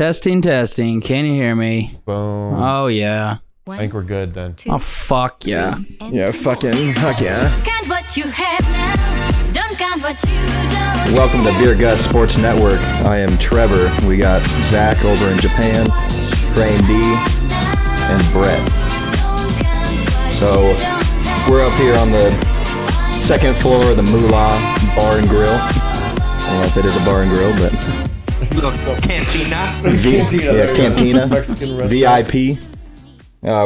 Testing. Can you hear me? Boom. Oh, yeah. I think we're good then. Oh, fuck yeah. Yeah, fucking heck yeah. Count what you have now. Don't count what you don't. Welcome to Beer Gut Sports Network. I am Trevor. We got Zach over in Japan, Crane D, and Brett. So we're up here on the second floor of the Moolah Bar and Grill. I don't know if it is a bar and grill, but Cantina. Cantina. Mexican restaurant. VIP.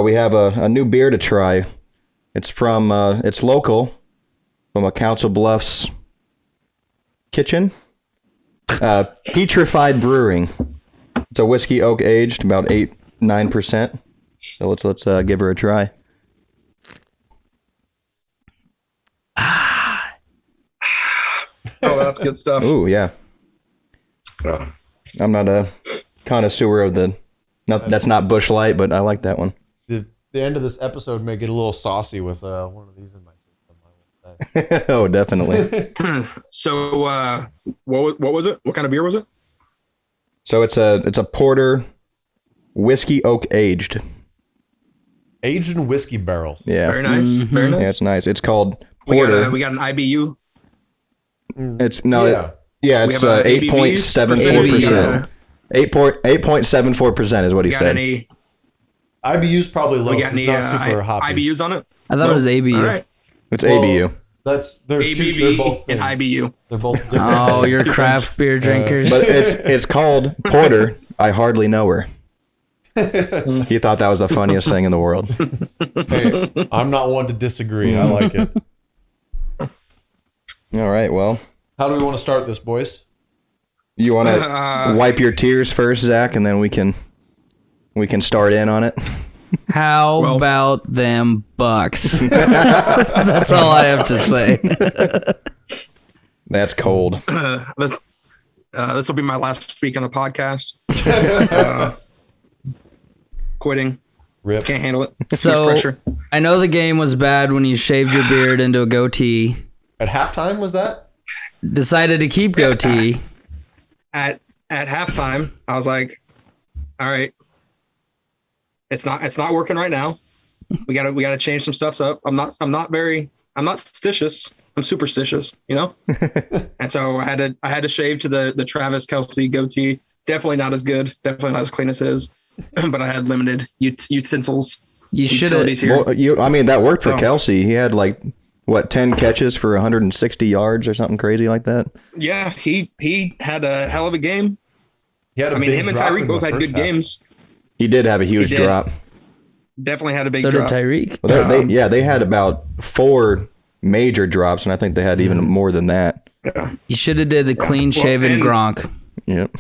We have a new beer to try. It's from it's local, from a Council Bluffs kitchen. Petrified Brewing. It's a whiskey oak aged, about 8-9%. So let's give her a try. Oh, that's good stuff. Ooh, yeah. I'm not a connoisseur of the. No, that's not Busch Light, but I like that one. The end of this episode may get a little saucy with one of these in my system. I will say. Oh, definitely. So, what was it? What kind of beer was it? So it's a porter, whiskey oak aged. Aged in whiskey barrels. Yeah. Very nice. Very nice. Yeah, it's nice. It's called porter. We got an IBU. It's no. Yeah. Yeah, it's We have, 8.74%. 8.74% is what he We got said. any? IBU's probably low. We got It's any not super hoppy. IBUs on it? I thought it was ABU. All right. It's Well, ABU. They're ABV both and things. IBU. They're both different. Oh, you're craft beer drinkers. But it's called porter. I hardly know her. He thought that was the funniest thing in the world. Hey, I'm not one to disagree. I like it. All right, well, How do we want to start this, boys? you want to wipe your tears first, Zach, and then we can start in on it. How Well- about them Bucs? That's all I have to say. That's cold. This will be my last week on the podcast. Quitting. Rip. Can't handle it. Too much So pressure. I know the game was bad when you shaved your beard into a goatee. At halftime, was that? Decided to keep goatee. At halftime, I was like, "All right, it's not working right now. We gotta change some stuff up. I'm not superstitious, you know." And so I had to shave to the Travis Kelce goatee. Definitely not as good. Definitely not as clean as his. But I had limited utensils. You should have. Utilities here. Well, that worked for Oh. Kelce. He had 10 catches for 160 yards or something crazy like that. Yeah, he had a hell of a game. He had a big Him and drop Tyreek in both the had first good half. games. He did have a huge did. drop. Definitely had a big So did drop. Tyreek. Well, they had about 4 major drops, and I think they had even more than that. Yeah. You should have did the clean shaven and- Gronk. Yep.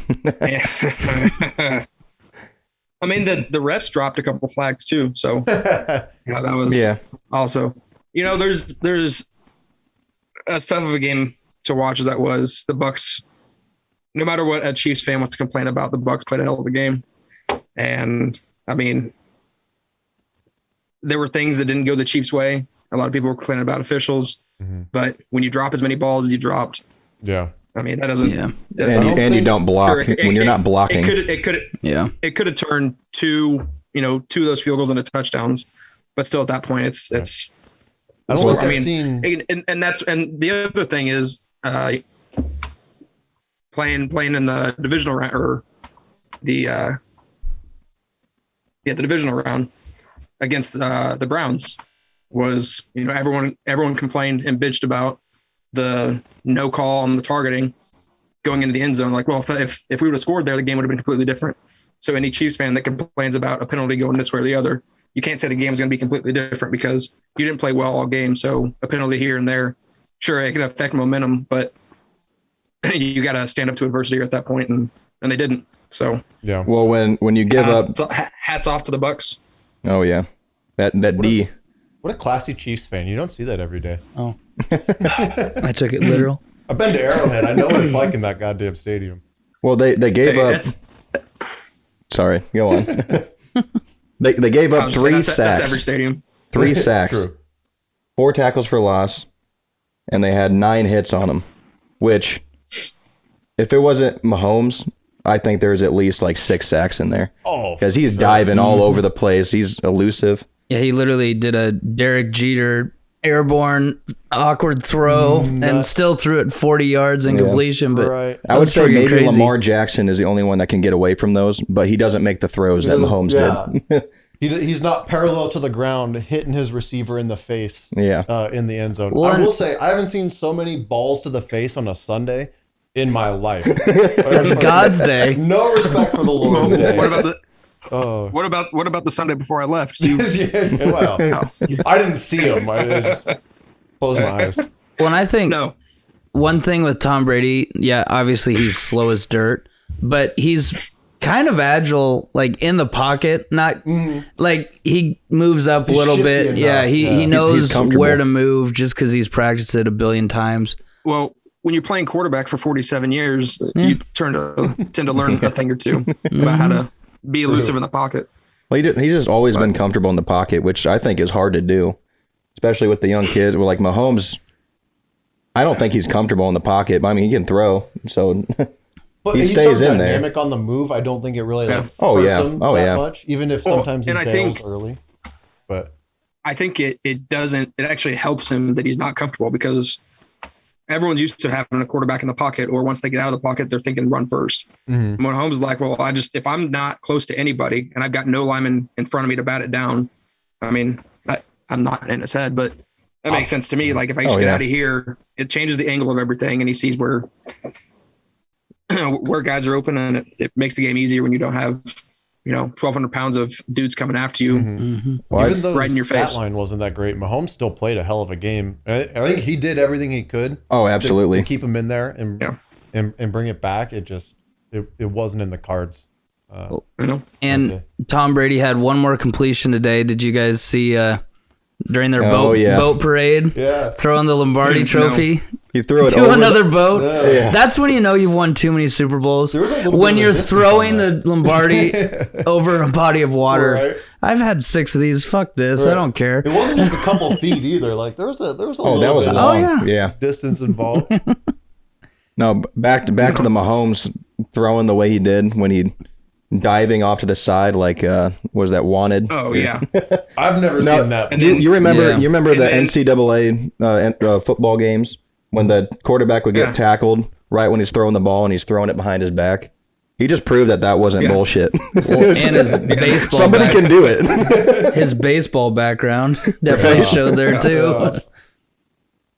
I mean, the refs dropped a couple flags too, so that was Yeah. also. There's as tough of a game to watch as that was. The Bucs, no matter what a Chiefs fan wants to complain about, the Bucs played a hell of a game, and I mean, there were things that didn't go the Chiefs' way. A lot of people were complaining about officials, but when you drop as many balls as you dropped, Yeah. I mean, that doesn't. Yeah. And you don't block when you're not blocking. It could Yeah. it could have turned two of those field goals into touchdowns, but still at that point, it's. I don't think I I've mean, seen. and the other thing is playing in the divisional round or the divisional round against the Browns was everyone complained and bitched about the no call on the targeting going into the end zone. Like, well, if we would have scored there, the game would have been completely different. So any Chiefs fan that complains about a penalty going this way or the other, you can't say the game is going to be completely different because you didn't play well all game. So a penalty here and there, sure, it can affect momentum, but you got to stand up to adversity at that point, and they didn't. So Yeah. Well, when you give up, hats off to the Bucs. oh yeah, that D. What a classy Chiefs fan. You don't see that every day. Oh. I took it literal. I've been to Arrowhead. I know what it's like in that goddamn stadium. Well, they gave Hey, up. Sorry, go on. they gave up 3 sacks. That's every stadium. 3 sacks. True. 4 tackles for loss, and they had 9 hits on them. Which, if it wasn't Mahomes, I think there's at least like 6 sacks in there. Oh, Because he's diving all over the place. He's elusive. Yeah, he literally did a Derek Jeter airborne awkward throw and still threw it 40 yards in completion. But right. I would say maybe crazy. Lamar Jackson is the only one that can get away from those, but he doesn't make the throws that Mahomes did. He's not parallel to the ground, hitting his receiver in the face. Yeah. In the end zone. Well, I will say I haven't seen so many balls to the face on a Sunday in my life. It's God's day. No respect for the Lord's day. What about the what about the Sunday before I left? Well, I didn't see him. I just closed my eyes. When I think No. one thing with Tom Brady, yeah, obviously he's slow as dirt, but he's kind of agile, like in the pocket. Not like he moves up a He's little shifty bit. enough. Yeah, he He's knows comfortable. where to move just because he's practiced it a billion times. Well, when you're playing quarterback for 47 years, you tend to learn a thing or two about how to be elusive in the pocket. Well, he's just always been comfortable in the pocket, which I think is hard to do, especially with the young kids. Well, like Mahomes, I don't think he's comfortable in the pocket. But I mean, he can throw, so But he he's stays so in there. dynamic on the move. I don't think it really Yeah. hurts him that much, even if Well, sometimes he and I fails think- early. But I think it doesn't. It actually helps him that he's not comfortable because everyone's used to having a quarterback in the pocket, or once they get out of the pocket, they're thinking run first. When Mahomes is like, well, if I'm not close to anybody and I've got no lineman in front of me to bat it down, I mean, I'm not in his head, but that makes sense to me. Like if I just get out of here, it changes the angle of everything, and he sees where where guys are open, and it makes the game easier when you don't have 1,200 pounds of dudes coming after you. Well, even though right in your his stat face. line wasn't that great, Mahomes still played a hell of a game. I think he did everything he could. Oh, absolutely. To keep him in there and bring it back. It just it wasn't in the cards. And Okay. Tom Brady had one more completion today. Did you guys see during their Oh, yeah. boat parade? Yeah. Throwing the Lombardi No. trophy he threw it to over another boat. Yeah. That's when you know you've won too many Super Bowls. There was a little bit When of a you're distance throwing on the Lombardi over a body of water. Right. I've had 6 of these. Fuck this. I Right. don't care. It wasn't just a couple feet either. Like there was a Oh, little that was bit long. of yeah. distance involved. No, back to the Mahomes throwing the way he did when he diving off to the side, like was that Wanted? Oh yeah. I've never seen that. and then- You remember Yeah. you remember And the then- NCAA football games when the quarterback would get Yeah. tackled right when he's throwing the ball and he's throwing it behind his back? He just proved that wasn't Yeah. bullshit. Well, and his baseball Somebody can do it. his baseball background definitely showed there too.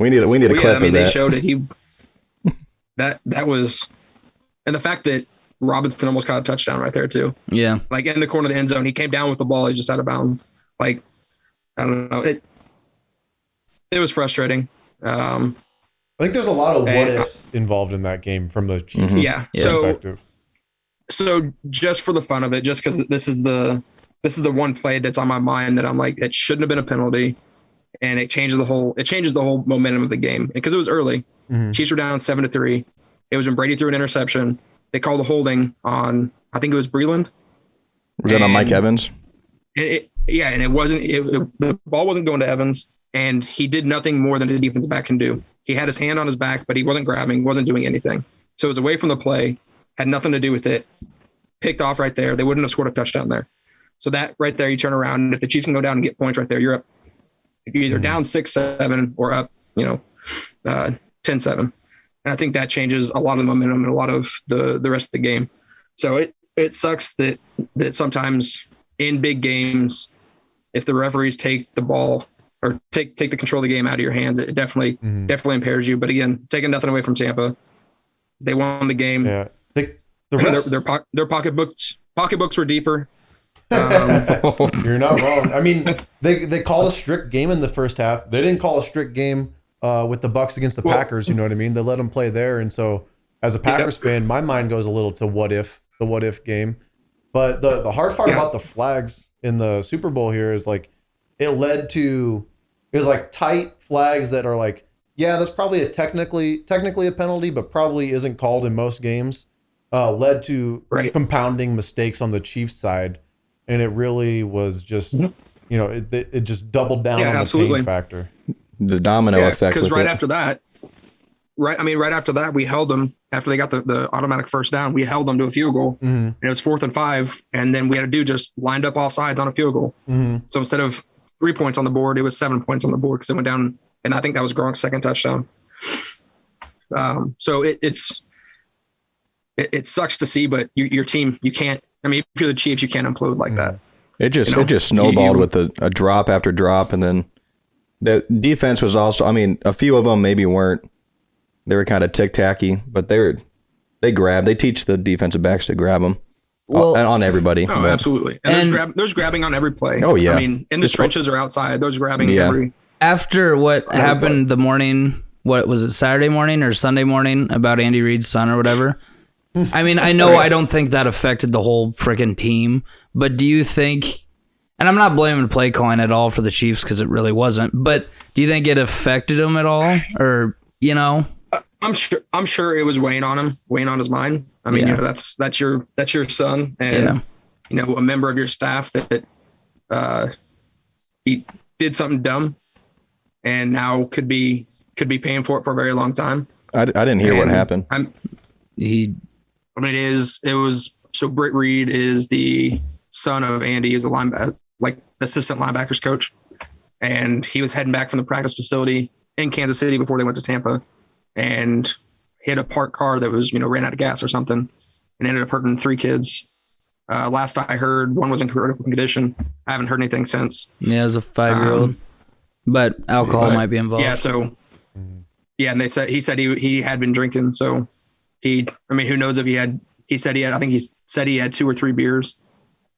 We need a Well, clip yeah, I mean, of they that. showed it. That was, and the fact that Robinson almost caught a touchdown right there too. Yeah. Like in the corner of the end zone, he came down with the ball. He's just out of bounds. Like, I don't know. It was frustrating. I think there's a lot of what And- ifs involved in that game from the Chiefs Yeah. perspective. So just for the fun of it, just because this is the one play that's on my mind that I'm like, it shouldn't have been a penalty, and it changes the whole momentum of the game because it was early. Chiefs were down 7-3. It was when Brady threw an interception. They called the holding on, I think it was Breland. Was that on Mike and- Evans? And it wasn't. The ball wasn't going to Evans, and he did nothing more than a defensive back can do. He had his hand on his back, but he wasn't grabbing, wasn't doing anything. So it was away from the play, had nothing to do with it. Picked off right there. They wouldn't have scored a touchdown there. So that right there, you turn around, and if the Chiefs can go down and get points right there, you're up. You're either down 6-7 or up, 10-7. And I think that changes a lot of the momentum and a lot of the rest of the game. So it sucks that sometimes in big games, if the referees take the ball or take the control of the game out of your hands, it definitely impairs you. But again, taking nothing away from Tampa, they won the game. Yeah. The rest, Their pocketbooks were deeper. you're not wrong. I mean, they called a strict game in the first half. They didn't call a strict game with the Bucs against the Packers. You know what I mean? They let them play there, and so as a Packers fan, my mind goes a little to the what if game. But the hard part about the flags in the Super Bowl here is like it was like tight flags that are like, yeah, that's probably technically a penalty, but probably isn't called in most games. Led to compounding mistakes on the Chiefs side, and it really was just it just doubled down on the pain factor. The domino effect. Because with right it. after that, right after that, we held them after they got the automatic first down. We held them to a field goal, and it was 4th and 5, and then we had a dude just lined up all sides on a field goal. So instead of 3 points on the board, it was 7 points on the board because it went down, and I think that was Gronk's second touchdown. So it sucks to see, but your team, you can't. I mean, if you're the Chiefs, you can't implode like that. It just snowballed with a drop after drop, and then the defense was also. I mean, a few of them maybe weren't. They were kind of tic-tacky, but they teach the defensive backs to grab them on everybody. Oh, absolutely. And there's grabbing on every play. Oh, yeah. I mean, in the trenches or outside, there's grabbing every. After what happened the morning, what was it, Saturday morning or Sunday morning about Andy Reid's son or whatever? I mean, I know I don't think that affected the whole freaking team, but do you think, and I'm not blaming play calling at all for the Chiefs because it really wasn't, but do you think it affected them at all? Or, you know? I'm sure it was weighing on his mind. I mean, that's your son, and a member of your staff that he did something dumb, and now could be paying for it for a very long time. I didn't hear what happened. It was Britt Reed is the son of Andy, is a assistant linebackers coach, and he was heading back from the practice facility in Kansas City before they went to Tampa, and hit a parked car that was ran out of gas or something, and ended up hurting 3 kids. Last I heard, one was in critical condition. I haven't heard anything since. Yeah, it was a 5-year-old, but alcohol might be involved. Yeah, so and he said he had been drinking, so. Who knows if he said he had 2 or 3 beers,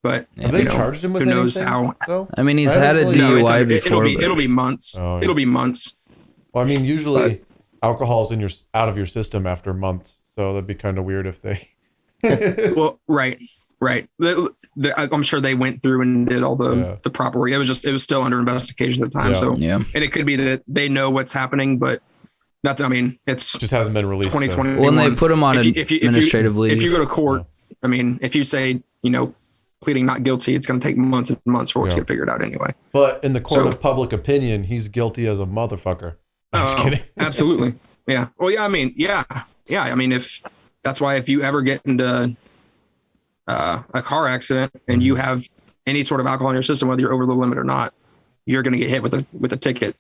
but have they charged him with who knows anything, how? I mean, he's had a DUI before. It'll be months. Oh, yeah. It'll be months. Well, I mean, usually alcohol's out of your system after months, so that'd be kind of weird if they. Well, right. I'm sure they went through and did all the proper work. It was still under investigation at the time. So and it could be that they know what's happening, but. Nothing. I mean, it's just hasn't been released. 2020. When they put him on administrative leave. If you go to court, I mean, if you say pleading not guilty, it's going to take months and months for it to get figured out anyway. But in the court of public opinion, he's guilty as a motherfucker. I'm just kidding. Absolutely. Yeah. Well, yeah. I mean, yeah. I mean, if you ever get into a car accident and you have any sort of alcohol in your system, whether you're over the limit or not, you're going to get hit with a ticket,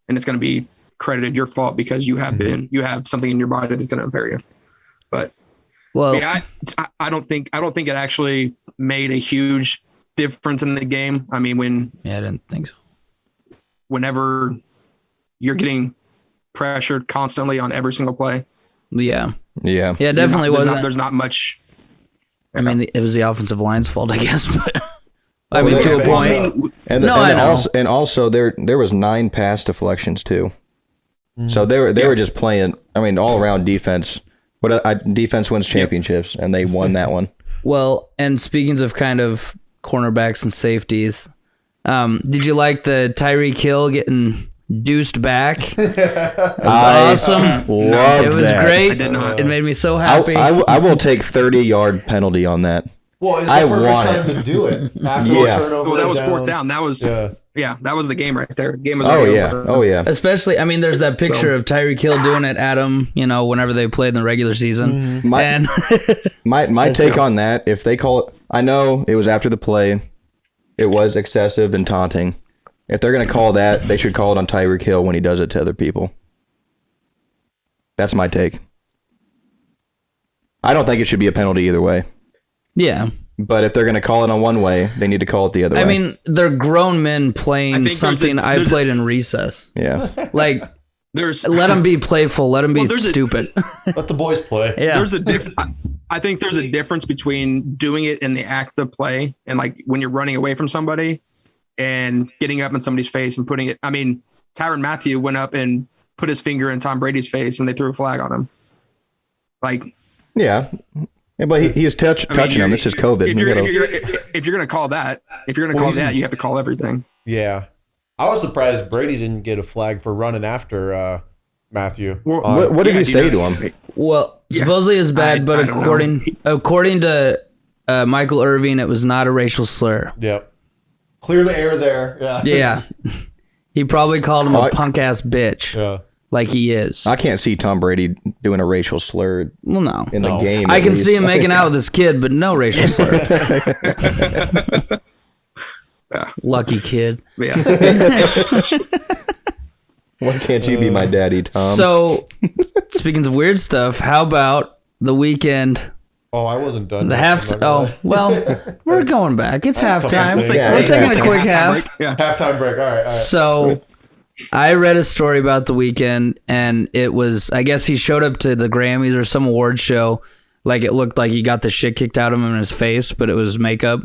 and it's going to be credited your fault because you have something in your body that's going to impair you. But I don't think it actually made a huge difference in the game. I mean, I didn't think so. Whenever you're getting pressured constantly on every single play. Yeah. It definitely wasn't. There's not much. I mean, it was the offensive line's fault, I guess. But I mean, to a point. And also there was 9 pass deflections too. So they were just playing. I mean, all around defense. Defense wins championships, and they won that one. Well, and speaking of kind of cornerbacks and safeties, did you like the Tyreek Hill getting deuced back? It was awesome. It was great. I did not. It made me so happy. I will take 30-yard penalty on that. Well, it's the perfect time to do it. After the turnover, that was 4th down. That was that was the game right there. Game was over. Oh yeah. Especially, I mean, there's that picture of Tyreek Hill doing it at him, whenever they played in the regular season. My take on that, if they call it, I know it was after the play, it was excessive and taunting. If they're gonna call that, they should call it on Tyreek Hill when he does it to other people. That's my take. I don't think it should be a penalty either way. Yeah. But if they're going to call it on one way, they need to call it the other way. I mean, they're grown men playing something I played in recess. Yeah. Like, let them be playful. Let them be stupid. Let the boys play. Yeah. I think there's a difference between doing it in the act of play and like when you're running away from somebody and getting up in somebody's face and putting it. I mean, Tyrann Mathieu went up and put his finger in Tom Brady's face and they threw a flag on him. Like, yeah. Yeah, but he's touching him. This is COVID. If you're gonna call that, you have to call everything. Yeah, I was surprised Brady didn't get a flag for running after Matthew. What did he say to him? Well, supposedly it was bad, but according to Michael Irving, it was not a racial slur. Yep. Clear the air there. Yeah. Yeah. He probably called him a punk ass bitch. Yeah. like he is. I can't see Tom Brady doing a racial slur Well, no. in the game. I can see him making out with his kid, but no racial slur. Lucky kid. Yeah. Why can't you be my daddy, Tom? So, speaking of weird stuff, how about the weekend? Oh, I wasn't done. The yet, I'm not gonna lie. well, we're going back. It's halftime. things. Yeah, We're yeah, taking yeah. a quick half. Yeah. Halftime break. All right. So, I read a story about the weekend, and it was, I guess he showed up to the Grammys or some award show. Like, it looked like he got the shit kicked out of him in his face, but it was makeup.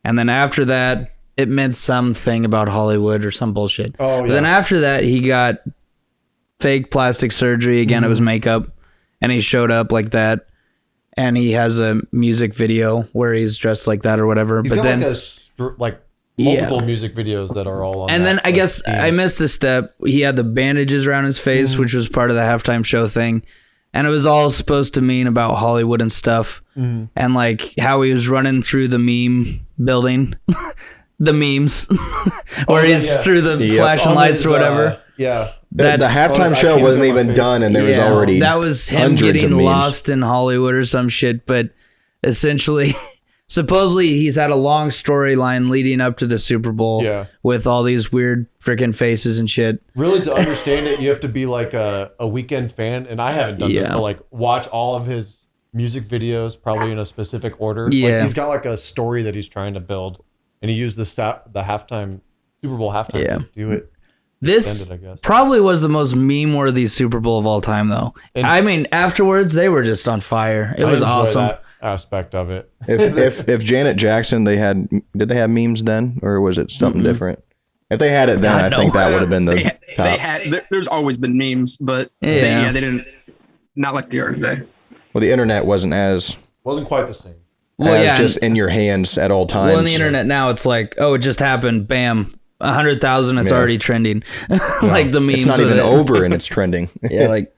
And then after that, it meant something about Hollywood or some bullshit. Oh, But yeah. then after that, he got fake plastic surgery. Again, it was makeup. And he showed up like that. And he has a music video where he's dressed like that or whatever. He's but got then, multiple music videos that are all on. and then that, I guess theme. I missed a step. He had the bandages around his face, which was part of the halftime show thing. And it was all supposed to mean about Hollywood and stuff. And like how he was running through the meme building. The memes. Where he's through the flashing On lights his, or whatever. Yeah. the that's- halftime I show can't wasn't feel my even face. done, and there was already that was him hundreds of getting memes. lost in Hollywood or some shit. But essentially, supposedly he's had a long storyline leading up to the Super Bowl with all these weird freaking faces and shit. Really, to understand it, you have to be like a weekend fan, and I haven't done this, but like watch all of his music videos, probably in a specific order. Yeah. Like he's got like a story that he's trying to build, and he used the halftime Super Bowl halftime to do it. This Extended, I guess. probably was the most meme-worthy Super Bowl of all time, though. And- I mean, afterwards they were just on fire. It I was enjoy awesome. that aspect of it. If Janet Jackson, did they have memes then, or was it something different? If they had it then, God, I think that would have been the top. They had. There's always been memes, but Yeah. they didn't. Not like the other day. Well, the internet wasn't Wasn't quite the same. Well, yeah, just in your hands at all times. well, on the internet now, it's like, oh, it just happened. Bam, 100,000. It's already trending. Like the memes. It's not with even it. over and it's trending. Yeah, like.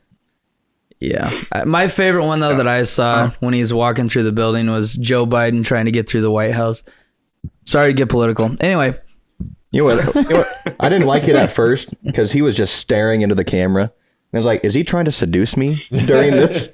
Yeah. My favorite one, though, that I saw when he's walking through the building was Joe Biden trying to get through the White House. Sorry to get political. Anyway. You know what? I didn't like it at first because he was just staring into the camera. I was like, is he trying to seduce me during this?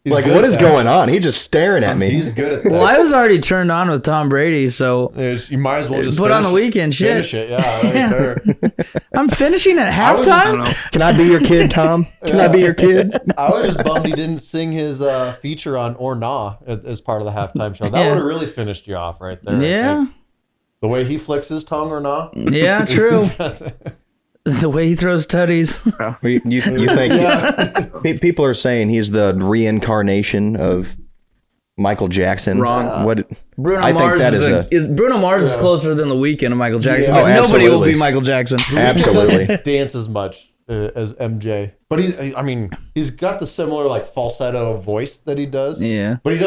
Like, what is going on? He's just staring at me. He's good at that. Well, I was already turned on with Tom Brady, so You might as well just put on the weekend shit. Finish it, yeah. Right there. I'm finishing at was just- halftime. Can I be your kid, Tom? Can I be your kid? I was just bummed he didn't sing his feature on Or Nah as part of the halftime show. That would have really finished you off right there. I Yeah. think. The way he flicks his tongue or nah. Yeah, true. The way he throws tutties. You think people are saying he's the reincarnation of Michael Jackson? Wrong. What? Bruno I think Mars that is Bruno Mars is closer than the Weeknd of Michael Jackson. Yeah. But Oh, nobody will absolutely. be Michael Jackson. Absolutely. Doesn't dance as much as MJ, but he's got the similar like falsetto voice that he does. Yeah. But he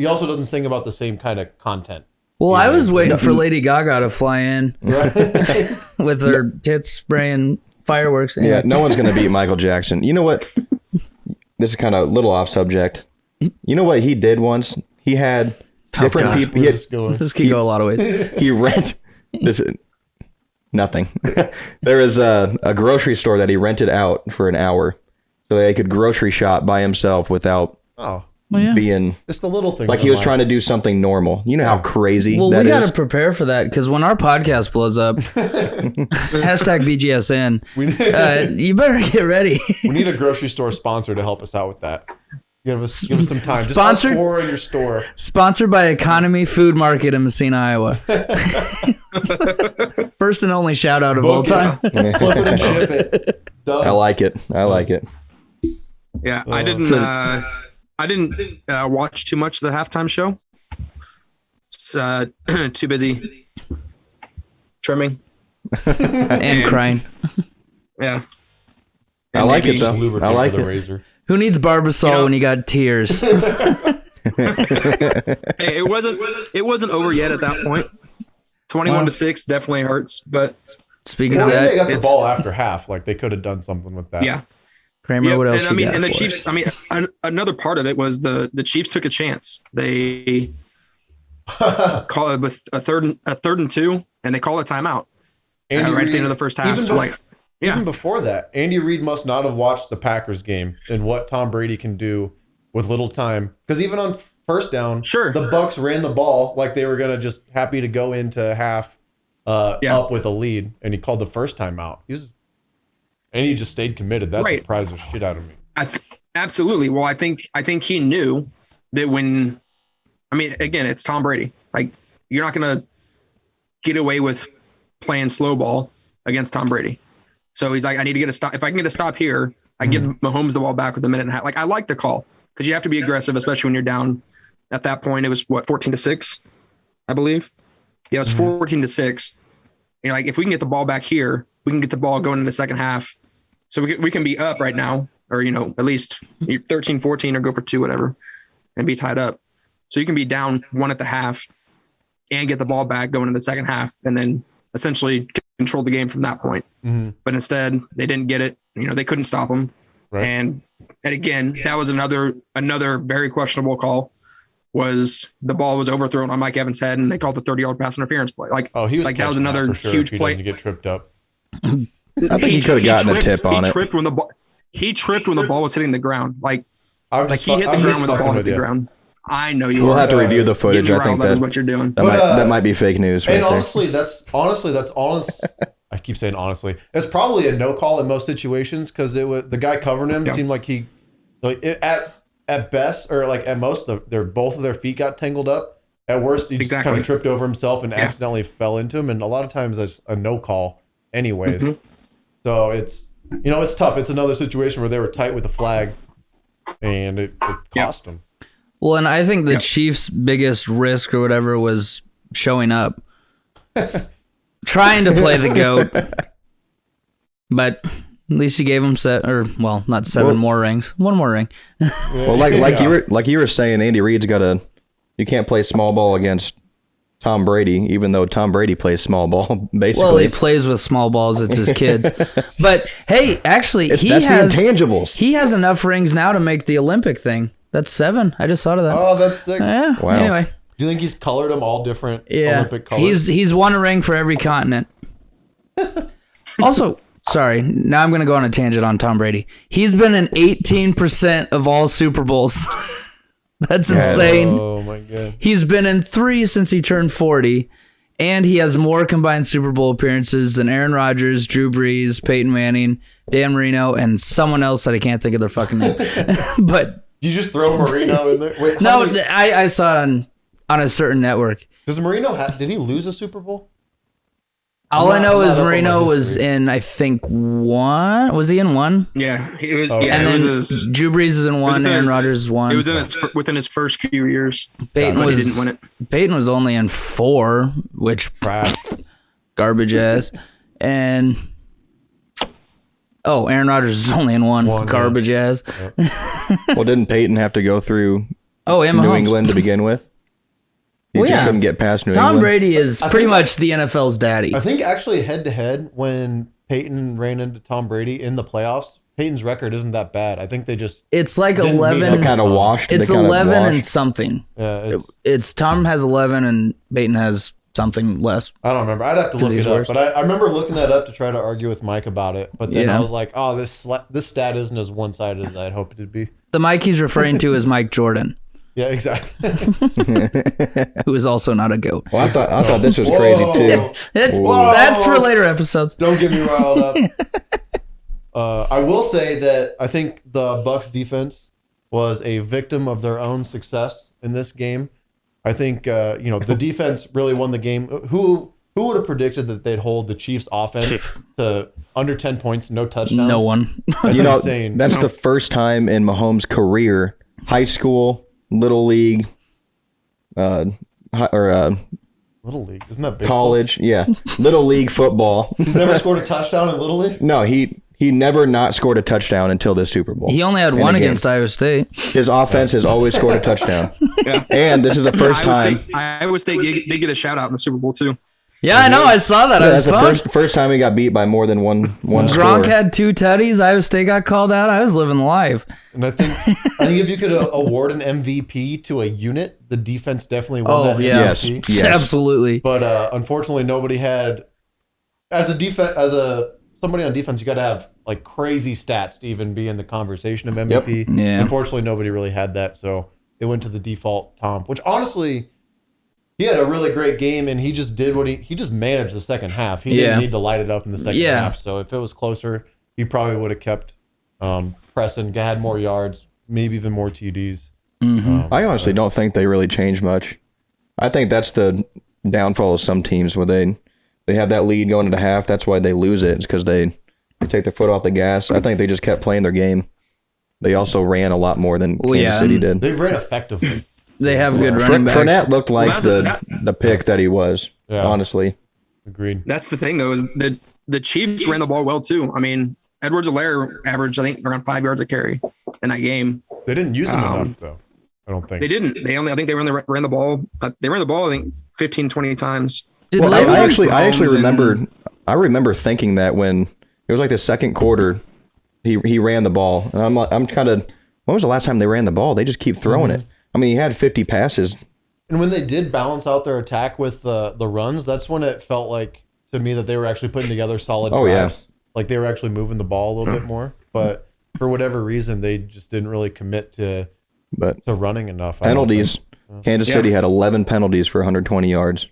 also doesn't sing about the same kind of content. Well, I was waiting for Lady Gaga to fly in with her tits spraying fireworks. Yeah, no one's going to beat Michael Jackson. You know what? This is kind of a little off subject. You know what he did once? He had different gosh. people. Where's this going? This could go a lot of ways. He rent this nothing. There is a grocery store that he rented out for an hour so that he could grocery shop by himself without Oh, being it's the little things. like he was trying to do something normal. You know how crazy Well, that we is? got to prepare for that because when our podcast blows up, hashtag BGSN, you better get ready. We need a grocery store sponsor to help us out with that. Give us some time. Just us Sponsored? four in your store. Sponsored by Economy Food Market in Messina, Iowa. First and only shout out of all Book time. it, clip it and ship it. Done. I like it. I like it. Yeah, I didn't watch too much of the halftime show. Too busy trimming. And crying. Yeah. I like it Just though. lubricate I like with a it. razor. Who needs Barbasol when you got tears? Hey, it wasn't over yet at that point. 21-6 definitely hurts, but Speaking Well, of and they that, got the ball after half. Like they could have done something with that. yeah. Kramer, Yep, what else and you got and the for Chiefs. us? Another part of it was the Chiefs took a chance. They call it with a third and 2, and they call a timeout Andy right at Reid- the end of the first half. Even, So, like, even before that, Andy Reid must not have watched the Packers game and what Tom Brady can do with little time. Because even on first down, the Bucs ran the ball like they were going to just happy to go into half up with a lead, and he called the first time out. And he just stayed committed. That surprised the shit out of me. Absolutely. Well, I think he knew that when, I mean, again, it's Tom Brady. Like, you're not going to get away with playing slow ball against Tom Brady. So he's like, I need to get a stop. If I can get a stop here, I give Mahomes the ball back with a minute and a half. Like, I like the call because you have to be aggressive, especially when you're down. At that point, it was 14-6, I believe. Yeah, it was 14-6. You know, like, if we can get the ball back here, we can get the ball going in the second half. So we can be up right now, or, you know, at least 13-14 or go for 2, whatever, and be tied up. So you can be down 1 at the half and get the ball back going in the second half, and then essentially control the game from that point. But instead, they didn't get it. You know, they couldn't stop them. Right. And again, that was another very questionable call. Was the ball was overthrown on Mike Evans' head, and they called the 30-yard pass interference play. Like, he was like that was another huge play. He doesn't get tripped up. I think he could have gotten a tip on it. He tripped when the ball was hitting the ground. Like he hit the ground when the ball hit the ground. I know you. We'll have to review the footage. I think that's what you're doing. That might be fake news. And honestly, that's honest. I keep saying honestly. It's probably a no call in most situations because it was the guy covering him seemed like he, like at best or like at most, both of their feet got tangled up. At worst, he just kind of tripped over himself and accidentally fell into him. And a lot of times that's a no call, anyways. So it's it's tough. It's another situation where they were tight with the flag, and it cost them. Well, and I think the Chiefs' biggest risk or whatever was showing up, trying to play the GOAT, but at least he gave him not 7 more rings, 1 more ring. Well, like you were saying, Andy Reid's you can't play small ball against Tom Brady, even though Tom Brady plays small ball, basically. Well, he plays with small balls. It's his kids. But hey, actually, that's has the intangibles. He has enough rings now to make the Olympic thing. That's 7. I just thought of that. Oh, that's sick. Yeah. Wow. Anyway. Do you think he's colored them all different Olympic colors? He's won a ring for every continent. Also, sorry, now I'm going to go on a tangent on Tom Brady. He's been in 18% of all Super Bowls. That's insane. Oh, my God. He's been in 3 since he turned 40, and he has more combined Super Bowl appearances than Aaron Rodgers, Drew Brees, Peyton Manning, Dan Marino, and someone else that I can't think of their fucking name. But you just throw Marino in there? Wait, no, I saw it on a certain network. Does Marino did he lose a Super Bowl? All I know is Marino was in, I think, 1. Was he in 1? Yeah, he was. Okay. Yeah, and then Drew Brees is in 1. Aaron Rodgers is 1. It was within his first few years. Peyton he didn't win it. Peyton was only in 4, which garbage ass. And Aaron Rodgers is only in 1 garbage ass. Well, didn't Peyton have to go through New England to begin with? He just couldn't get past New England. Tom Brady is pretty much the NFL's daddy. I think actually head-to-head, when Peyton ran into Tom Brady in the playoffs, Peyton's record isn't that bad. I think they just... It's like 11... kind of washed. It's 11 and something. Yeah, it's Tom has 11 and Peyton has something less. I don't remember. I'd have to look it up. But I remember looking that up to try to argue with Mike about it. But then I was like, oh, this stat isn't as one-sided as I'd hoped it'd be. The Mike he's referring to is Mike Jordan. Yeah, exactly. Who is also not a GOAT. Well, I thought this was crazy too. That's for later episodes. Don't get me riled up. I will say that I think the Bucs defense was a victim of their own success in this game. I think the defense really won the game. Who would have predicted that they'd hold the Chiefs' offense to under 10 points, no touchdowns? No one. That's insane. That's the first time in Mahomes' career, high school, Little League, Little League, isn't that baseball? College, Little League football. He's never scored a touchdown in Little League? No, he never not scored a touchdown until this Super Bowl. He only had 1 against Iowa State. His offense has always scored a touchdown. And this is the first time. Iowa State did get a shout out in the Super Bowl too. Yeah, I know. I saw that. That's the first time he got beat by more than one Gronk score. had 2 tutties. Iowa State got called out. I was living life. And I think if you could award an MVP to a unit, the defense definitely won that MVP. Yes. Absolutely. But unfortunately, nobody had as a somebody on defense, you got to have like crazy stats to even be in the conversation of MVP. Yep. Yeah. Unfortunately, nobody really had that, so they went to the default Tom, which honestly, he had a really great game, and he just did what he just managed the second half. He didn't need to light it up in the second half. So if it was closer, he probably would have kept pressing, had more yards, maybe even more TDs. Mm-hmm. I honestly don't think they really changed much. I think that's the downfall of some teams where they have that lead going into half. That's why they lose it. It's because they take their foot off the gas. I think they just kept playing their game. They also ran a lot more than Kansas City did. They ran effectively. They have good running backs. Fournette looked like the pick that he was, honestly. Agreed. That's the thing, though, is that the Chiefs ran the ball well, too. I mean, Edwards-Helaire averaged, I think, around 5 yards a carry in that game. They didn't use him enough, though. I don't think. They didn't. I think they ran the ball. They ran the ball, I think, 15, 20 times. I actually remember thinking that when it was like the second quarter, he ran the ball. And I'm kind of, when was the last time they ran the ball? They just keep throwing it. I mean, he had 50 passes. And when they did balance out their attack with the runs, that's when it felt like to me that they were actually putting together solid drives. Yeah. Like they were actually moving the ball a little bit more. But for whatever reason, they just didn't really commit to running enough. Penalties. Kansas City had 11 penalties for 120 yards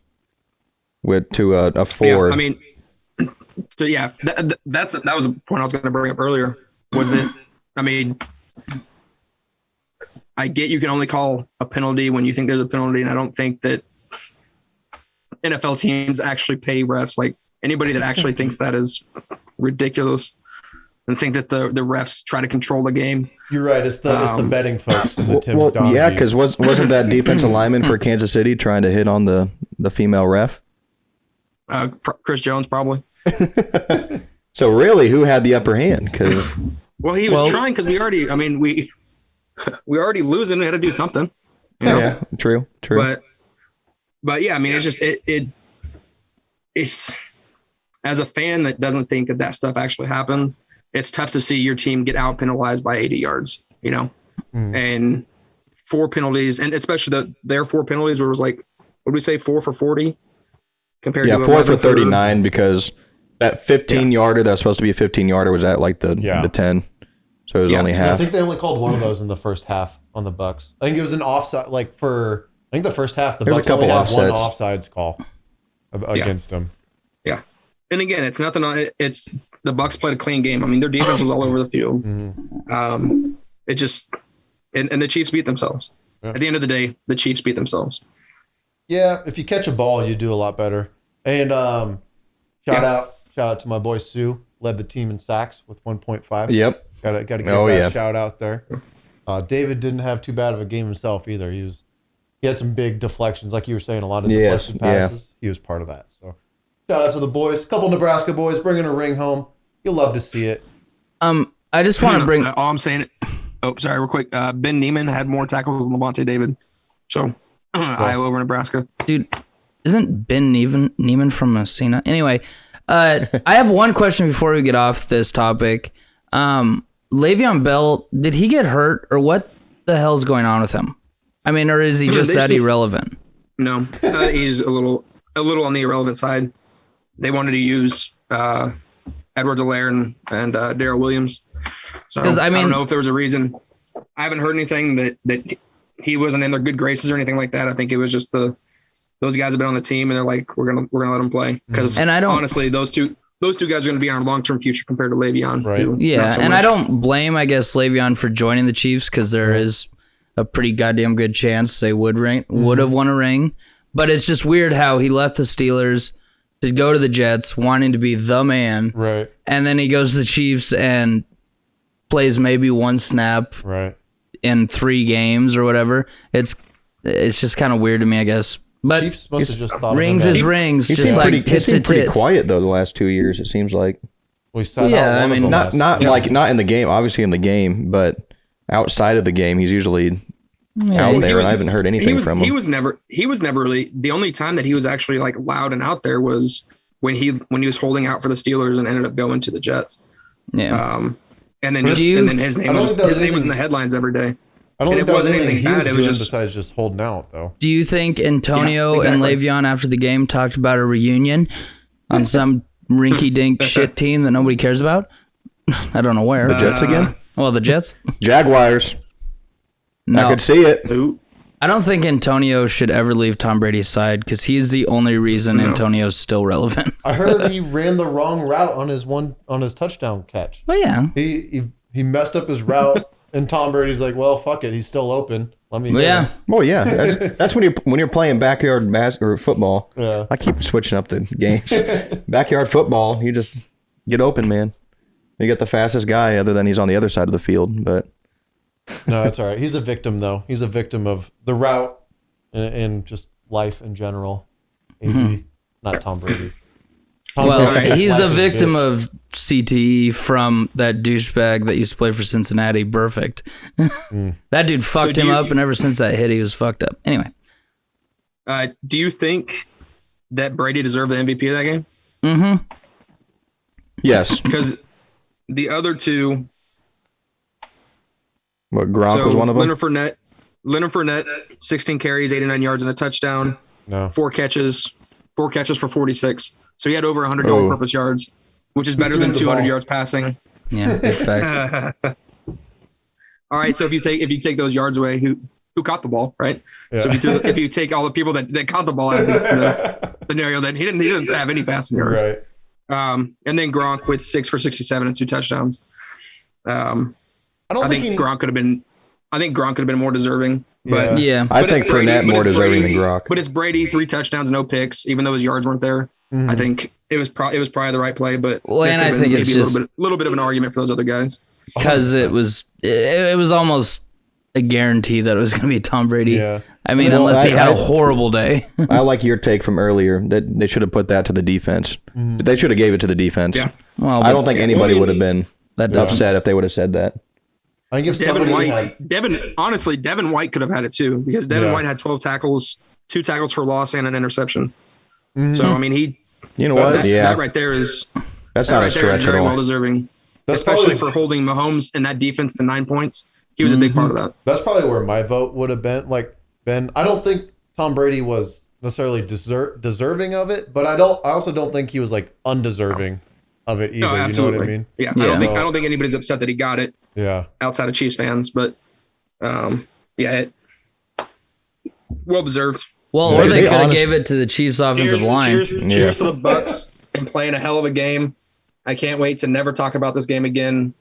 to a 4. Yeah, I mean, so that was a point I was going to bring up earlier, was that, I mean, I get you can only call a penalty when you think there's a penalty, and I don't think that NFL teams actually pay refs. Like, anybody that actually thinks that is ridiculous and think that the refs try to control the game. You're right. It's the betting folks and the Tim Donkeys. Yeah, because wasn't that defensive lineman for Kansas City trying to hit on the female ref? Chris Jones, probably. So really, who had the upper hand? Well, he was trying because we already losing. We had to do something. You know? Yeah, true. But yeah, I mean, it's just it's as a fan that doesn't think that stuff actually happens. It's tough to see your team get out penalized by 80 yards. You know, and 4 penalties, and especially their 4 penalties where it was like, what did we say, 4 for 40 compared to 4 for 39 because that 15-yarder that was supposed to be a 15-yarder was at like the 10. So it was only half. I think they only called one of those in the first half on the Bucs. I think it was an offside. I think the first half the Bucs only had one offsides call against them. Yeah, and again, it's nothing. It's the Bucs played a clean game. I mean, their defense was all over the field. It just and the Chiefs beat themselves. Yeah. At the end of the day, the Chiefs beat themselves. Yeah, if you catch a ball, you do a lot better. And shout out to my boy Sue, led the team in sacks with 1.5. Yep. Got to give that shout out there. David didn't have too bad of a game himself either. He had some big deflections, like you were saying, a lot of deflected passes. He was part of that. So shout out to the boys, a couple Nebraska boys bringing a ring home. You'll love to see it. I just want to bring. All I'm saying. Oh, sorry, real quick. Ben Neiman had more tackles than Levante David. So Iowa over Nebraska. Dude, isn't Ben Neiman from Messina? Anyway, I have one question before we get off this topic. Le'Veon Bell, did he get hurt, or what the hell's going on with him? I mean, or is he just that irrelevant? No, he's a little on the irrelevant side. They wanted to use Edwards-Helaire and Darrell Williams. So I don't know if there was a reason. I haven't heard anything that he wasn't in their good graces or anything like that. I think it was just those guys have been on the team and they're like, we're gonna let him play because honestly, those two guys are going to be in our long-term future compared to Le'Veon. Right. Yeah, so and much. I don't blame, I guess, Le'Veon for joining the Chiefs because there is a pretty goddamn good chance they would have won a ring. But it's just weird how he left the Steelers to go to the Jets, wanting to be the man. Right. And then he goes to the Chiefs and plays maybe one snap in 3 games or whatever. It's just kind of weird to me, I guess. But Chiefs must have just thought rings is rings. He seemed pretty quiet though the last 2 years. It seems like. We sat out one of them not in the game. Obviously in the game, but outside of the game, he's usually out there, and I haven't heard anything from him. He was never really. The only time that he was actually like loud and out there was when he was holding out for the Steelers and ended up going to the Jets. Yeah. And then his name was in the headlines every day. I don't think that was anything he was doing besides just holding out, though. Do you think Antonio and Le'Veon after the game talked about a reunion on some rinky-dink shit team that nobody cares about. I don't know where. The Jets again? Well, the Jets? Jaguars. No. I could see it. Ooh. I don't think Antonio should ever leave Tom Brady's side because he's the only reason Antonio's still relevant. I heard he ran the wrong route on his touchdown catch. Well, yeah. He messed up his route, and Tom Brady's like, "Well, fuck it, he's still open. Let me." Yeah. Oh yeah, that's when you're playing backyard or football. Yeah. I keep switching up the games. Backyard football, you just get open, man. You get the fastest guy, other than he's on the other side of the field. But No, that's all right. He's a victim, though. He's a victim of the route and just life in general. AB, not Tom Brady. He's a victim of CTE from that douchebag that used to play for Cincinnati, Perfect. That dude fucked him up, and ever since that hit, he was fucked up. Anyway. Do you think that Brady deserved the MVP of that game? Mm-hmm. yes, Because the other two... what Gronk was one of them. Leonard Fournette, 16 carries, 89 yards, and a touchdown. No. 4 catches for 46. So he had over 100 all-purpose yards, which is better than 200 yards passing. Yeah, big facts. All right, so if you take those yards away, who caught the ball, right? Yeah. So if you take all the people that caught the ball out of the scenario, then he didn't have any passing yards. Right. And then Gronk with 6 for 67 and 2 touchdowns. I think Gronk could have been more deserving. But yeah. I think Fournette more deserving than Gronk. But it's Brady, 3 touchdowns, no picks, even though his yards weren't there. Mm-hmm. I think it was probably the right play, but and I think it's just a little bit of an argument for those other guys because it was almost a guarantee that it was going to be Tom Brady. Yeah. I mean, unless he had a horrible day. I like your take from earlier that they should have put that to the defense. They should have gave it to the defense. Yeah. Well, I don't think anybody would have been upset if they would have said that. I think if Devin somebody White. Devin White could have had it too because Devin White had 12 tackles, 2 tackles for loss, and an interception. So I mean, you know what? That right there is that's not a stretch at very all. well deserving, That's especially probably- for holding Mahomes and that defense to 9 points. He was a big part of that. That's probably where my vote would have been. I don't think Tom Brady was necessarily deserving of it, but I also don't think he was like undeserving of it either. No, you know what I mean? Yeah, I don't think anybody's upset that he got it. Yeah. Outside of Chiefs fans, but well deserved. Well, or they could have gave it to the Chiefs' offensive line. Cheers to the Bucs and playing a hell of a game. I can't wait to never talk about this game again.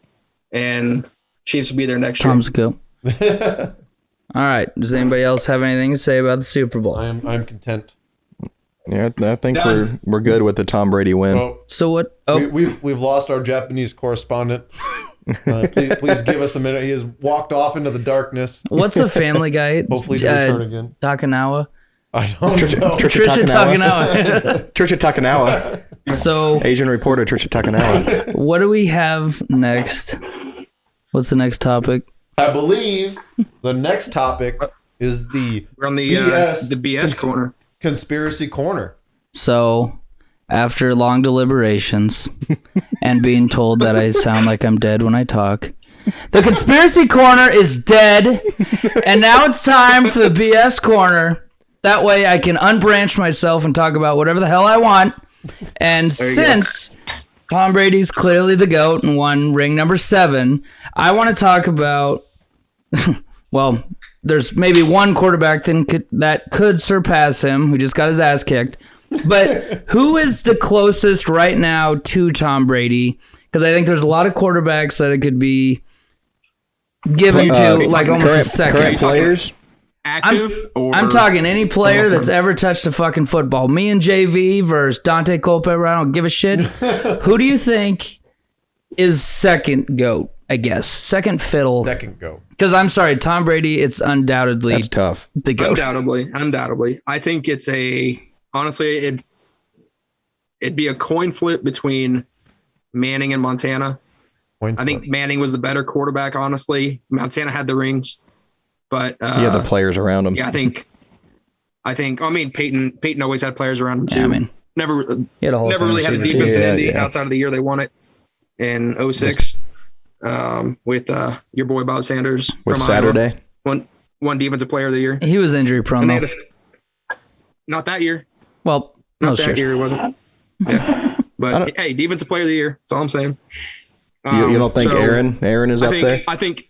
And Chiefs will be there next year. Tom's go. All right. Does anybody else have anything to say about the Super Bowl? I'm content. Yeah, I think Done. we're good with the Tom Brady win. Well, So what? Oh, we've lost our Japanese correspondent. Please give us a minute. He has walked off into the darkness. what's the Family Guy? Hopefully to return again. Takanawa. I don't know. Trisha Takanawa. Trisha Takanawa. So Asian reporter Trisha Takanawa. what do we have next? What's the next topic? I believe the next topic is the We're on the BS corner. Conspiracy corner. So, after long deliberations and being told that I sound like I'm dead when I talk, the conspiracy corner is dead, and now it's time for the BS corner. That way I can unbranch myself and talk about whatever the hell I want. And since Tom Brady's clearly the GOAT and won ring number 7, I want to talk about, well, there's maybe one quarterback that could surpass him who just got his ass kicked. But who is the closest right now to Tom Brady? Because I think there's a lot of quarterbacks that it could be given to like almost a second. Current players? I'm talking any player that's ever touched a fucking football. Me and JV versus Dante Culpepper, I don't give a shit. Who do you think is second GOAT, I guess? Second fiddle. Second go. Because I'm sorry, Tom Brady, it's undoubtedly That's tough. the GOAT. Undoubtedly. I think it's honestly, it'd be a coin flip between Manning and Montana. I think Manning was the better quarterback, honestly. Montana had the rings. But the players around him. Yeah, I mean, Peyton always had players around him too. Yeah, I mean, never he had a really had a defense in Indy outside of the year they won it in 06 with your boy Bob Sanders With from Saturday. Iowa. One defensive player of the year. he was injury prone, And they though. not that year. Well, Not no, that seriously. year, it wasn't. Yeah. But hey, defensive player of the year. That's all I'm saying. You don't think So, Aaron is up there? I think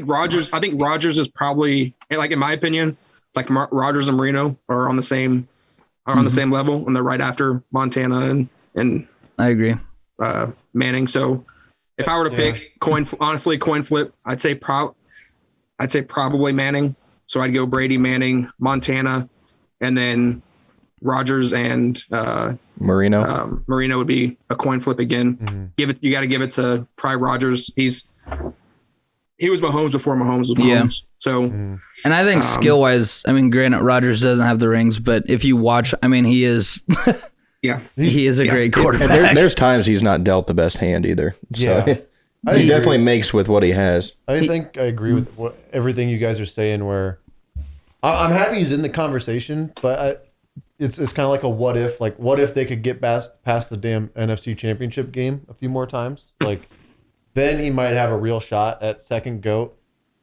Rodgers. I think Rodgers is probably, like, in my opinion, like Rodgers and Marino are on the same level, and they're right after Montana and I agree. Manning. So if I were to pick coin flip, I'd say probably Manning. So I'd go Brady, Manning, Montana, and then Rodgers and Marino. Marino would be a coin flip again. You got to give it to probably Rodgers. He was Mahomes before Mahomes was Mahomes. Yeah. So, and I think skill wise, I mean, granted, Rodgers doesn't have the rings, but if you watch, I mean, he is. Yeah, he is a great quarterback. There's times he's not dealt the best hand either. Yeah. So he definitely makes with what he has. I think I agree with everything you guys are saying. Where I'm happy he's in the conversation, but it's kind of like a what if. Like, what if they could get past the damn NFC Championship game a few more times? Like, then he might have a real shot at second GOAT.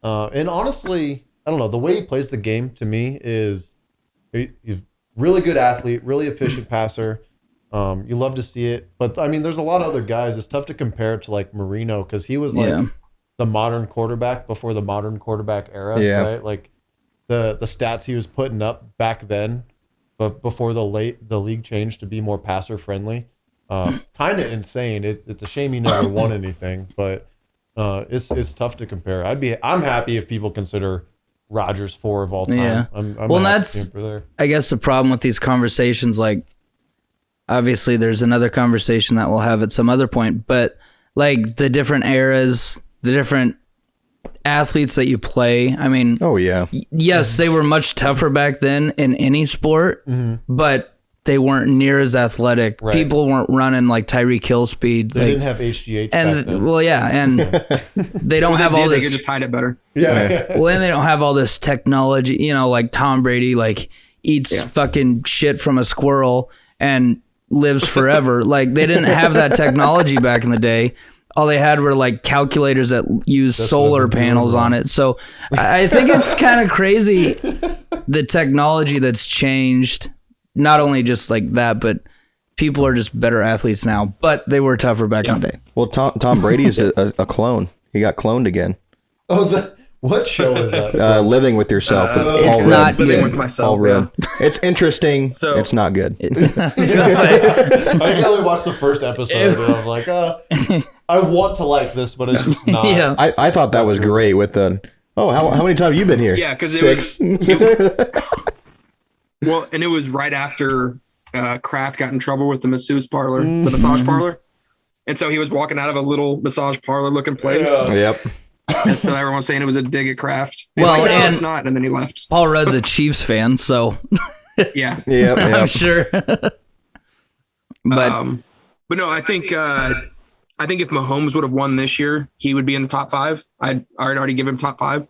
And honestly, I don't know. The way he plays the game to me is he's really good athlete, really efficient passer. You love to see it, but I mean, there's a lot of other guys. It's tough to compare to like Marino because he was like the modern quarterback before the modern quarterback era, right? Like the stats he was putting up back then, but before the league changed to be more passer friendly, kind of insane. It's a shame he never won anything, but it's tough to compare. I'm happy if people consider Rodgers 4 of all time. Yeah. I'm well, happy that's for there. I guess the problem with these conversations, like, obviously there's another conversation that we'll have at some other point, but like the different eras, the different athletes that you play. I mean, yes, they were much tougher back then in any sport, but they weren't near as athletic. Right. People weren't running like Tyreek Hill speed. They didn't have HGH and back then. well, yeah, and they don't have all They this. could just hide it better. Yeah. Well, and they don't have all this technology. You know, like Tom Brady, like eats fucking shit from a squirrel and lives forever. Like, they didn't have that technology back in the day. All they had were like calculators that use solar panels on it. So I think it's kind of crazy the technology that's changed. Not only just like that, but people are just better athletes now. But they were tougher back in the day. Well, Tom Brady is a clone. He got cloned again. Oh, what show is that? Living with Yourself. With It's Paul not Rudd. Living with myself. Paul Rudd. It's interesting. So- it's not good. I can only watch the first episode, and I'm like, I want to like this, but it's just not. Yeah. I thought that was great with the, how many times have you been here? Yeah, because Six. Well, and it was right after Kraft got in trouble with the massage parlor, the massage parlor. And so he was walking out of a little massage parlor looking place. Yeah. Yep. And so everyone was saying it was a dig at Kraft. Well, He's like, no, and- it's not. And then he left. Paul Rudd's a Chiefs fan, so Yeah. Yep. I'm Yep. sure. But no, I think if Mahomes would have won this year, he would be in the top 5. I'd already give him top 5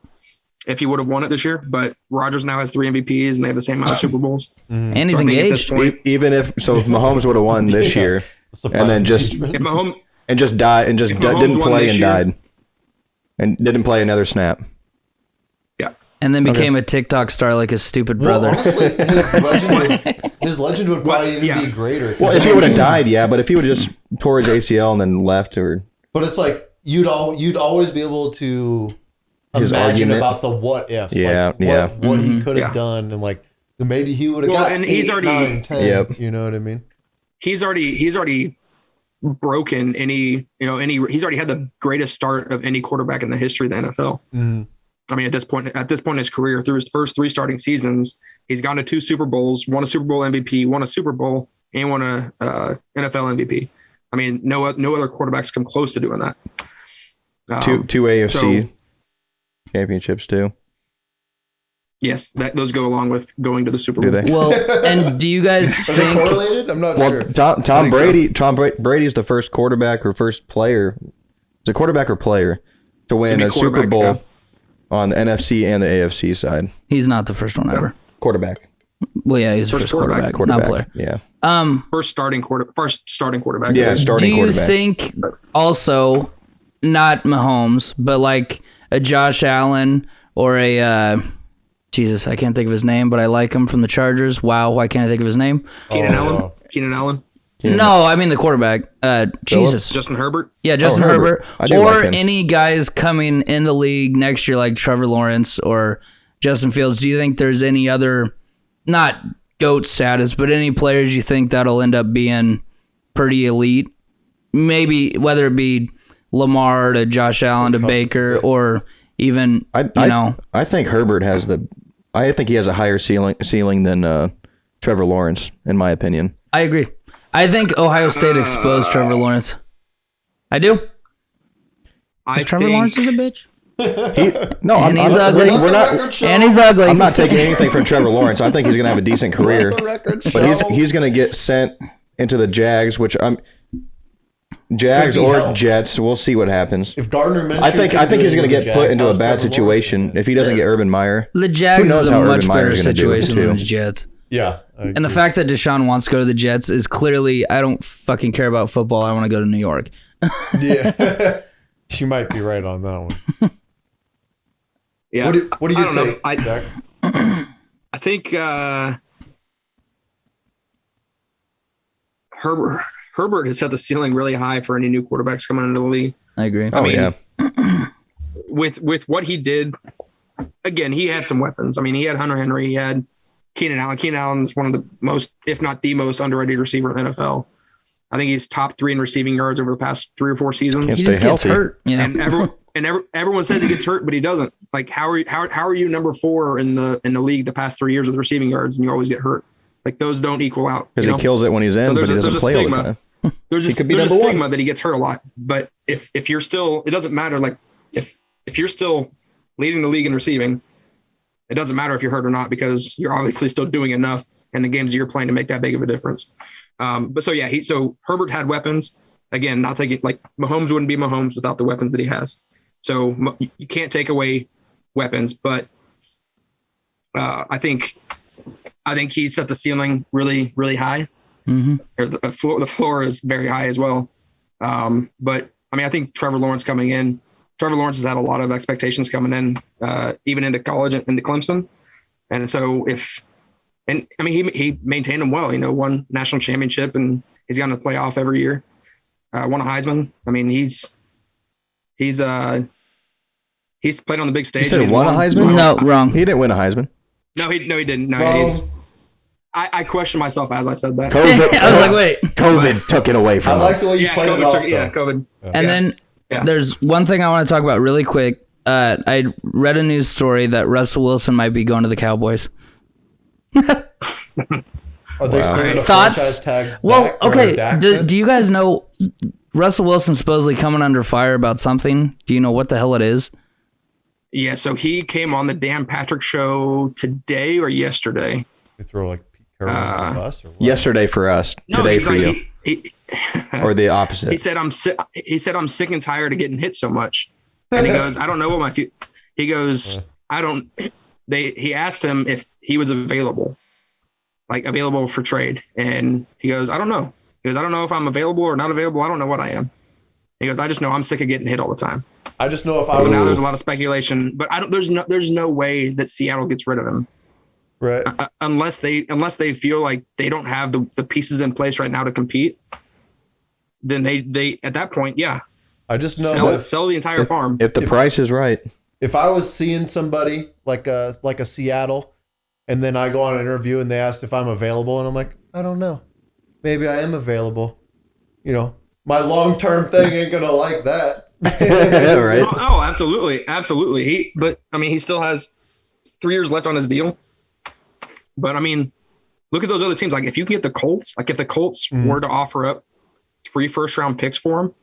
if he would have won it this year. But Rodgers now has 3 MVPs and they have the same amount of Super Bowls. and he's So I think at this engaged. point, Even if Mahomes would have won this year, and then just if Mahomes died and just If Mahomes didn't won play this and year- died, and didn't play another snap. yeah. And then became a TikTok star like his stupid Well, brother. honestly, his legend would probably even be greater. Well, if he would have died, yeah, but if he would have just tore his ACL and then left, or But it's like you'd always be able to His imagine argument. about the what ifs. Yeah, like yeah. What he could have Yeah. done, and like maybe he would have Well, got and he's 8, already- 9, 10. Yep. You know what I mean? He's already broken he's already had the greatest start of any quarterback in the history of the NFL. I mean, at this point in his career, through his first 3 starting seasons, he's gone to 2 Super Bowls, won a Super Bowl MVP, won a Super Bowl, and won a NFL MVP. I mean, no other quarterbacks come close to doing that. two AFC championships too. Yes, those go along with going to the Super Do Bowl. they? Well, and do you guys Are they think? correlated? I'm not Well, sure. Tom Brady's the first quarterback or first player. Is a quarterback or player to win Maybe a Super quarterback, Bowl yeah. on the NFC and the AFC side. He's not the first one ever. Quarterback. Well, yeah, he's the First first quarterback, quarterback. not player. Yeah. First starting quarterback. Yeah, starting Do you quarterback. think also not Mahomes, but like a Josh Allen or a Jesus, I can't think of his name, but I like him from the Chargers. Wow, why can't I think of his name? Keenan Allen. No, I mean the quarterback. Jesus. Justin Herbert. Yeah, Justin Herbert. Herbert. I do Or like him. any guys coming in the league next year like Trevor Lawrence or Justin Fields. Do you think there's any other, not GOAT status, but any players you think that'll end up being pretty elite? Maybe whether it be Lamar to Josh Allen to Baker or even, I think Herbert has I think he has a higher ceiling than Trevor Lawrence, in my opinion. I agree. I think Ohio State exposed Trevor Lawrence. I do. Trevor Lawrence is a bitch. I'm he's not- ugly. We're not. And he's ugly. I'm not taking anything from Trevor Lawrence. I think he's going to have a decent career, Let the record but show. he's going to get sent into the Jags, which Jags Could be or hell. Jets. We'll see what happens. If Gardner Minshew I think can do he's going it to with get the put Jags, into a how's bad Trevor Lawrence situation gonna do? if he doesn't get Urban Meyer. The Jags knows is a how much Urban Meyer's better gonna do it, situation than the too. Jets. Yeah. I And the agree. fact that Deshaun wants to go to the Jets is clearly, I don't fucking care about football. I want to go to New York. Yeah. She might be right on that one. Yeah. What do I you don't know. take, Zach? I think Herbert has set the ceiling really high for any new quarterbacks coming into the league. I agree. Oh mean, yeah, With what he did, again, he had some weapons. I mean, he had Hunter Henry, he had Keenan Allen. Keenan Allen's one of the most, if not the most, underrated receiver in the NFL. I think he's top 3 in receiving yards over the past 3 or 4 seasons. Can't He stay just gets healthy. hurt. Yeah. And everyone says he gets hurt, but he doesn't. Like how are you number 4 in the league the past 3 years with receiving yards, and you always get hurt? Like those don't equal out. because you he know? kills it when he's in, So but he doesn't play all the time. There's He could be there's a number stigma one. that he gets hurt a lot. But if you're still, it doesn't matter. Like if you're still leading the league in receiving, it doesn't matter if you're hurt or not, because you're obviously still doing enough in the games that you're playing to make that big of a difference. But so Herbert had weapons. Again, not taking, like, Mahomes wouldn't be Mahomes without the weapons that he has. So you can't take away weapons, but I think he set the ceiling really, really high. Mm-hmm. Or the floor is very high as well. But I mean, I think Trevor Lawrence has had a lot of expectations coming in, even into college and into Clemson. And so he maintained them well, won national championship, and he's gotten to the playoff every year. Won a Heisman. I mean, he's played on the big stage. You said He's won a Heisman? No, wrong. He didn't win a Heisman. No, he didn't. No, Wrong. I questioned myself as I said that. COVID, I was like, wait. COVID took it away I from like him. the way you played it off. COVID. And then Yeah. there's one thing I want to talk about really quick. I read a news story that Russell Wilson might be going to the Cowboys. Are they still going to Thoughts? franchise tag Zach Well, or okay. Dak Do then? you guys know Russell Wilson supposedly coming under fire about something? Do you know what the hell it is? Yeah, so he came on the Dan Patrick show today or yesterday. They throw like Pete Carroll on the bus or what? Yesterday for us, today he's for like- you, he- or the opposite. He said, I'm sick and tired of getting hit so much. And he goes, I don't know what my he goes, he asked him if he was available for trade. And he goes, I don't know. He goes, I don't know if I'm available or not available. I don't know what I am. He goes, I just know I'm sick of getting hit all the time. I just know if I So was now there's a lot of speculation, but there's no way that Seattle gets rid of him. right. Unless they feel like they don't have the pieces in place right now to compete, then they at that point, yeah, I just know sell the entire farm. If the price is right, if I was seeing somebody like a Seattle, and then I go on an interview and they asked if I'm available, and I'm like, I don't know, maybe I am available. My long-term thing ain't gonna like that. yeah, right. Oh, absolutely. But I mean, he still has 3 years left on his deal. But I mean, look at those other teams. Like if you get the Colts, if the Colts were to offer up 3 first-round picks for him.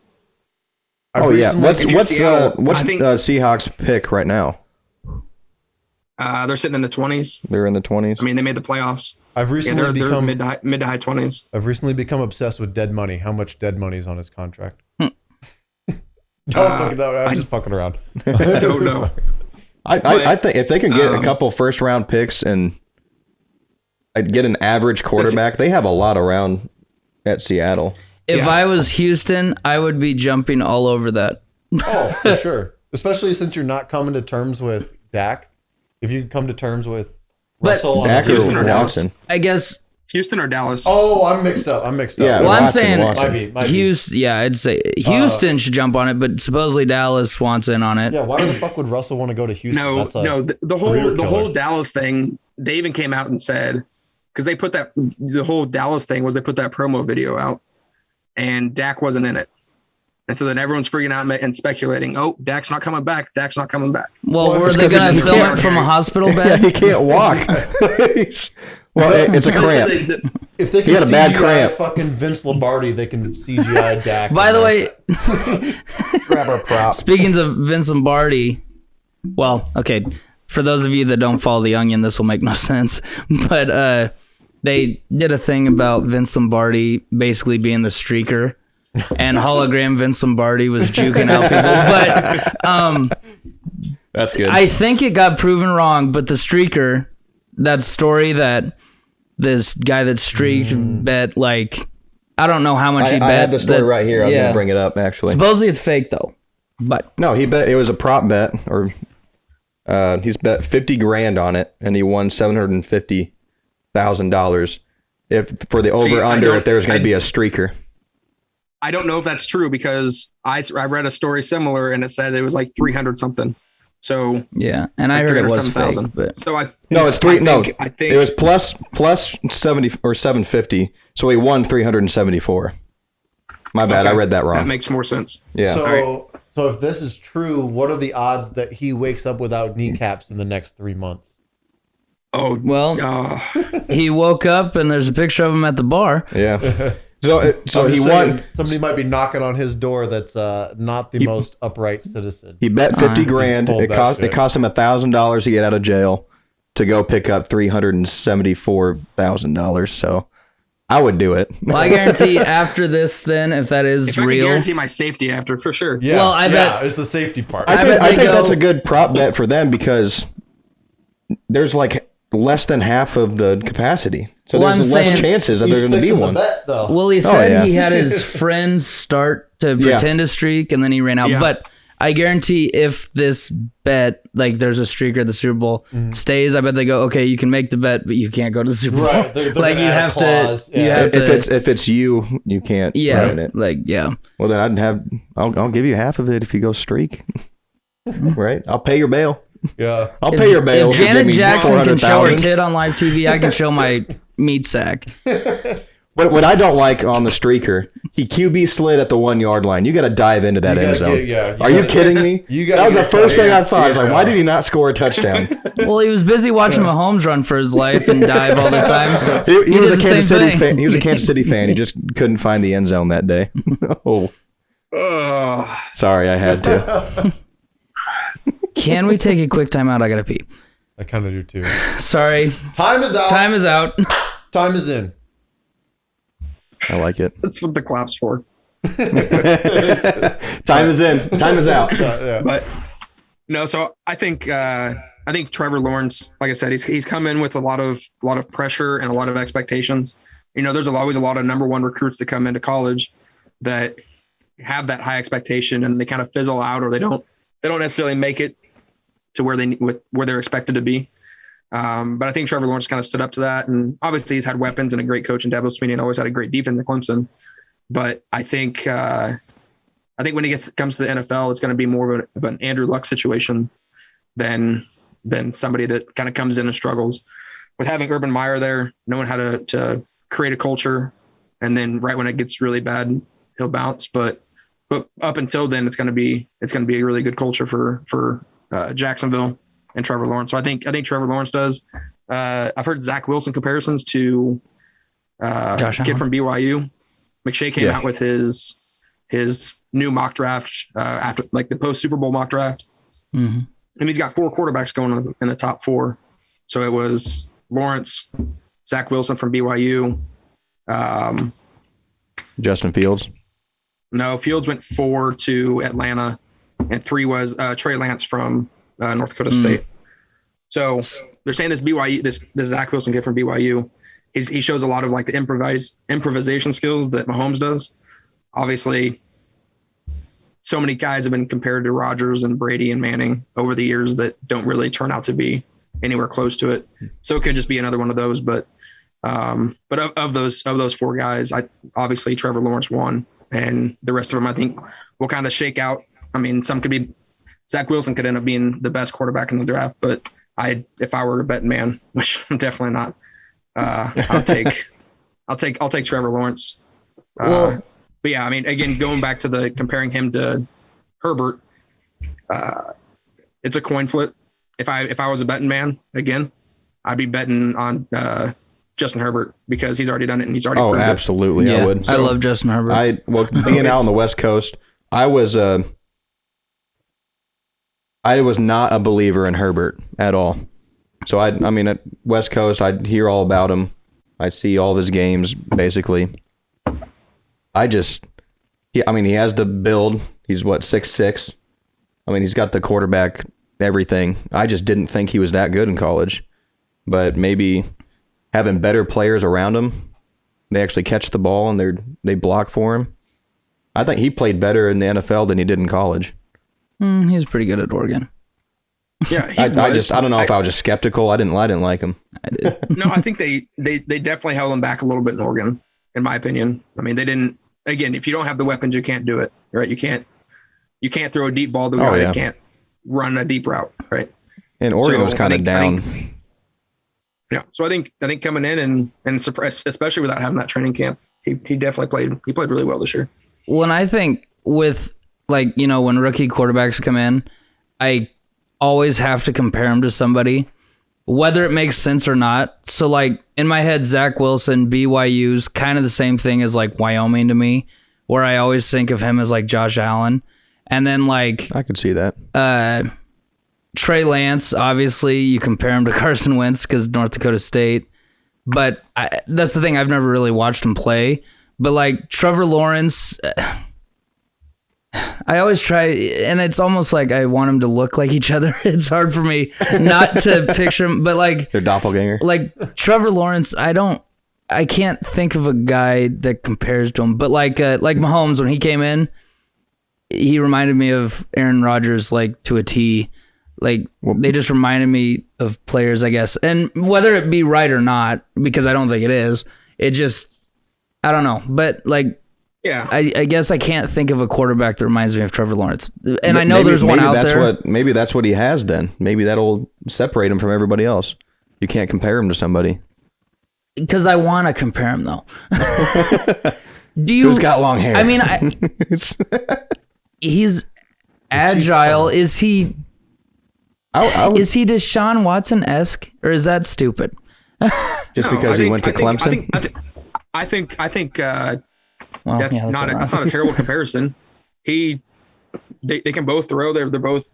Oh yeah. What's Seattle, what's I think- Seahawks pick right now? They're sitting in the 20s. They're in the 20s. I mean, they made the playoffs. I've Yeah, recently they're become mid to high 20s. I've recently become obsessed with dead money. How much dead money is on his contract? Don't look it up. I'm just fucking around. I don't know. I think if they can get a couple first round picks and get an average quarterback, they have a lot around at Seattle. If Yeah. I was Houston, I would be jumping all over that. Oh, for sure. Especially since you're not coming to terms with Dak. If you come to terms with But- Russell on Dak the or Houston or Dallas? Watson. I guess Houston or Dallas? Oh, I'm mixed up. Yeah, Well, I'm Watson, saying Watson. Might be. Houston. Yeah, I'd say Houston should jump on it, but supposedly Dallas wants in on it. Yeah, why the fuck would Russell want to go to Houston? No, That's the whole Dallas thing. They even came out and said, because they put the whole Dallas thing was they put that promo video out, and Dak wasn't in it. And so then everyone's freaking out and speculating, oh, Dak's not coming back. Dak's not coming back. Well, were they going to film it from a hospital bed? He can't walk. Well, it's a cramp. If they can had a bad CGI cramp. fucking Vince Lombardi, they can CGI Dak. By the way, Grab our prop. speaking of Vince Lombardi, well, okay, for those of you that don't follow The Onion, this will make no sense. But they did a thing about Vince Lombardi basically being the streaker, and hologram Vince Lombardi was juking out people. But That's good. I think it got proven wrong, but the streaker, that story that this guy that streaked bet, like, I don't know how much he bet. I had the story right here. I was yeah. going to bring it up, actually. Supposedly it's fake, though. But No, he bet it was a prop bet, or he's bet 50 grand on it, and he won $750,000 if for the over under if there was going to be a streaker. I don't know if that's true because I read a story similar and it said it was like 300 something. So yeah, and I heard it was fake. But so I It's I think it was plus 70 or 750. So he won 374. My bad, I read that wrong. That makes more sense. Yeah. So if this is true, what are the odds that he wakes up without kneecaps in the next 3 months? Oh well, he woke up and there's a picture of him at the bar. Yeah. So I'm he just won. saying, somebody might be knocking on his door that's not the most upright citizen. He bet 50 grand. Pulled It that shit. cost him $1,000 to get out of jail to go pick up $374,000. So I would do it. Well, I guarantee after this, then if that is if I real, can guarantee my safety after for sure. Yeah, Well, I bet- it's the safety part. I bet they think go- that's a good prop bet for them because there's like less than half of the capacity. So Well, there's I'm less saying- chances that He's there's going to be fixing one. the bet, though. well, he said yeah. he had his friends start to Yeah. pretend to streak, and then he ran out. Yeah. But I guarantee if this bet, like there's a streaker at the Super Bowl, stays, I bet they go, okay, you can make the bet, but you can't go to the Super Bowl. Right, they're like gonna you add a have clause, to, you yeah. have to. If it's you can't run it. like yeah. Well, then I'll give you half of it if you go streak. Right? I'll pay your bail. Yeah. I'll pay your bail. If if you give Janet me Jackson can show her 400,000. tit on live TV, I can show my meat sack. What I don't like on the streaker, he QB slid at the 1 yard line. You got to dive into that You end gotta zone. get- yeah, you Are you gotta- kidding me? you gotta That was the get first thing I tight. thought. I was like, Yeah. why did he not score a touchdown? Well, he was busy watching Mahomes run for his life and dive all the time. So He was a did the Kansas same City thing. fan. He was a Kansas City fan. He just couldn't find the end zone that day. Oh, sorry, I had to. Can we take a quick time out? I gotta pee. I kind of do too. Sorry. Time is out. Time is out. Time is in. I like it. That's what the clap's for. Time is in. Time is out. Yeah. But no, so I think Trevor Lawrence, like I said, he's come in with a lot of pressure and a lot of expectations. You know, there's always a lot of number one recruits that come into college that have that high expectation and they kind of fizzle out, or they don't necessarily make it to where they're expected to be. But I think Trevor Lawrence kind of stood up to that, and obviously he's had weapons and a great coach in Dabo Swinney and always had a great defense at Clemson. But I think when he comes to the NFL, it's going to be more of an Andrew Luck situation than somebody that kind of comes in and struggles. With having Urban Meyer there, knowing how to create a culture, and then right when it gets really bad, he'll bounce. But up until then, it's going to be a really good culture for Jacksonville and Trevor Lawrence. So I think Trevor Lawrence does. I've heard Zach Wilson comparisons to Josh kid Allen. from BYU. McShay came out with his new mock draft after like the post Super Bowl mock draft, and he's got 4 quarterbacks going in the top 4. So it was Lawrence, Zach Wilson from BYU. Justin Fields. No, Fields went 4 to Atlanta, and 3 was Trey Lance from North Dakota State. So they're saying this BYU, this Zach Wilson kid from BYU, he shows a lot of like the improvisation skills that Mahomes does. Obviously, so many guys have been compared to Rodgers and Brady and Manning over the years that don't really turn out to be anywhere close to it. So it could just be another one of those. But But of those four guys, obviously Trevor Lawrence won, and the rest of them I think will kind of shake out. I mean, some could be Zach Wilson could end up being the best quarterback in the draft, but if I were a betting man, which I'm definitely not, I'll take Trevor Lawrence. But yeah, I mean, again, going back to comparing him to Herbert, it's a coin flip. If I was a betting man, again, I'd be betting on Justin Herbert because he's already done it and he's already. Oh, proved absolutely, Yeah, I would. I love Justin Herbert. Being out on the West Coast, I was not a believer in Herbert at all. So I mean, at West Coast, I'd hear all about him. I see all of his games basically. He has the build. He's 6'6". I mean, he's got the quarterback, everything. I just didn't think he was that good in college. But maybe having better players around him, they actually catch the ball and they block for him. I think he played better in the NFL than he did in college. He was pretty good at Oregon. Yeah, I don't know if I was just skeptical. I didn't like him. I did. No, I think they definitely held him back a little bit in Oregon, in my opinion. I mean, they didn't. Again, if you don't have the weapons, you can't do it, right? You can't throw a deep ball to a guy. You can't run a deep route, right? And Oregon was kind of down. Yeah, so I think coming in and surprise, especially without having that training camp, he definitely played. He played really well this year. Well, and I think with when rookie quarterbacks come in, I always have to compare him to somebody, whether it makes sense or not. So like in my head, Zach Wilson, BYU's kind of the same thing as like Wyoming to me, where I always think of him as like Josh Allen. And then like I could see that. Trey Lance, obviously you compare him to Carson Wentz because North Dakota State. But that's the thing, I've never really watched him play. But like Trevor Lawrence, I always try, and it's almost like I want them to look like each other. It's hard for me not to picture them, but like their doppelganger. Like Trevor Lawrence, I can't think of a guy that compares to him. But like Mahomes, when he came in, he reminded me of Aaron Rodgers, like to a T. Like they just reminded me of players, I guess. And whether it be right or not, because I don't think it is, it just, I don't know. But like, yeah, I guess I can't think of a quarterback that reminds me of Trevor Lawrence. And I know there's one out there. Maybe that's what he has then. Maybe that'll separate him from everybody else. You can't compare him to somebody. Because I want to compare him, though. Who's got long hair? I mean, he's agile. Is he... Is he Deshaun Watson-esque, or is that stupid? Just because he went to Clemson? I think that's not a terrible comparison. They can both throw. They're both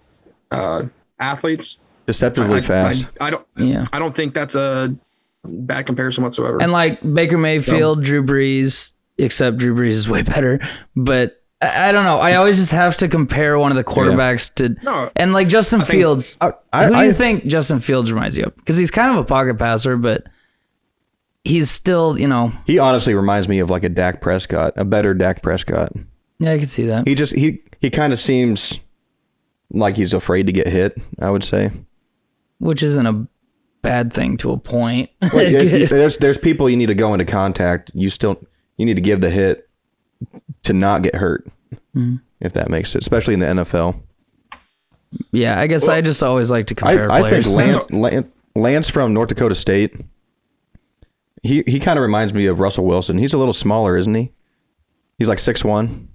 athletes. Deceptively fast. I don't think that's a bad comparison whatsoever. And like Baker Mayfield, Drew Brees, except Drew Brees is way better. But I don't know. I always just have to compare one of the quarterbacks to... No, and like Justin Fields. Who do you think Justin Fields reminds you of? Because he's kind of a pocket passer, but he's still, He honestly reminds me of like a Dak Prescott, a better Dak Prescott. Yeah, I can see that. He kind of seems like he's afraid to get hit, I would say. Which isn't a bad thing to a point. Well, there's people you need to go into contact. You need to give the hit to not get hurt, if that makes sense, especially in the NFL. Yeah, I guess I just always like to compare players. I think Lance from North Dakota State, he kind of reminds me of Russell Wilson. He's a little smaller, isn't he? He's like 6'1",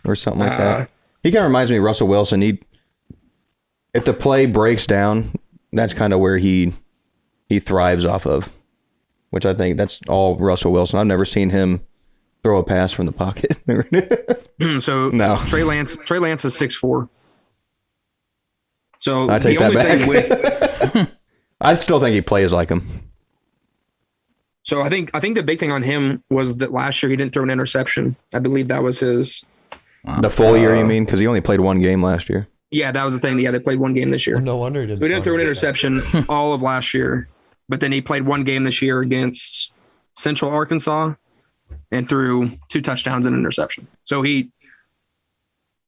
or something like that. He kind of reminds me of Russell Wilson. If the play breaks down, that's kind of where he thrives off of, which I think that's all Russell Wilson. I've never seen him throw a pass from the pocket. So no. Trey Lance is 6'4". So I take that back. I still think he plays like him. So I think the big thing on him was that last year he didn't throw an interception. I believe that was his. The full year, you mean? Because he only played one game last year. Yeah, that was the thing. Yeah, they played one game this year. Well, no wonder he didn't. So he didn't throw an interception all of last year, but then he played one game this year against Central Arkansas and threw 2 touchdowns and an interception. So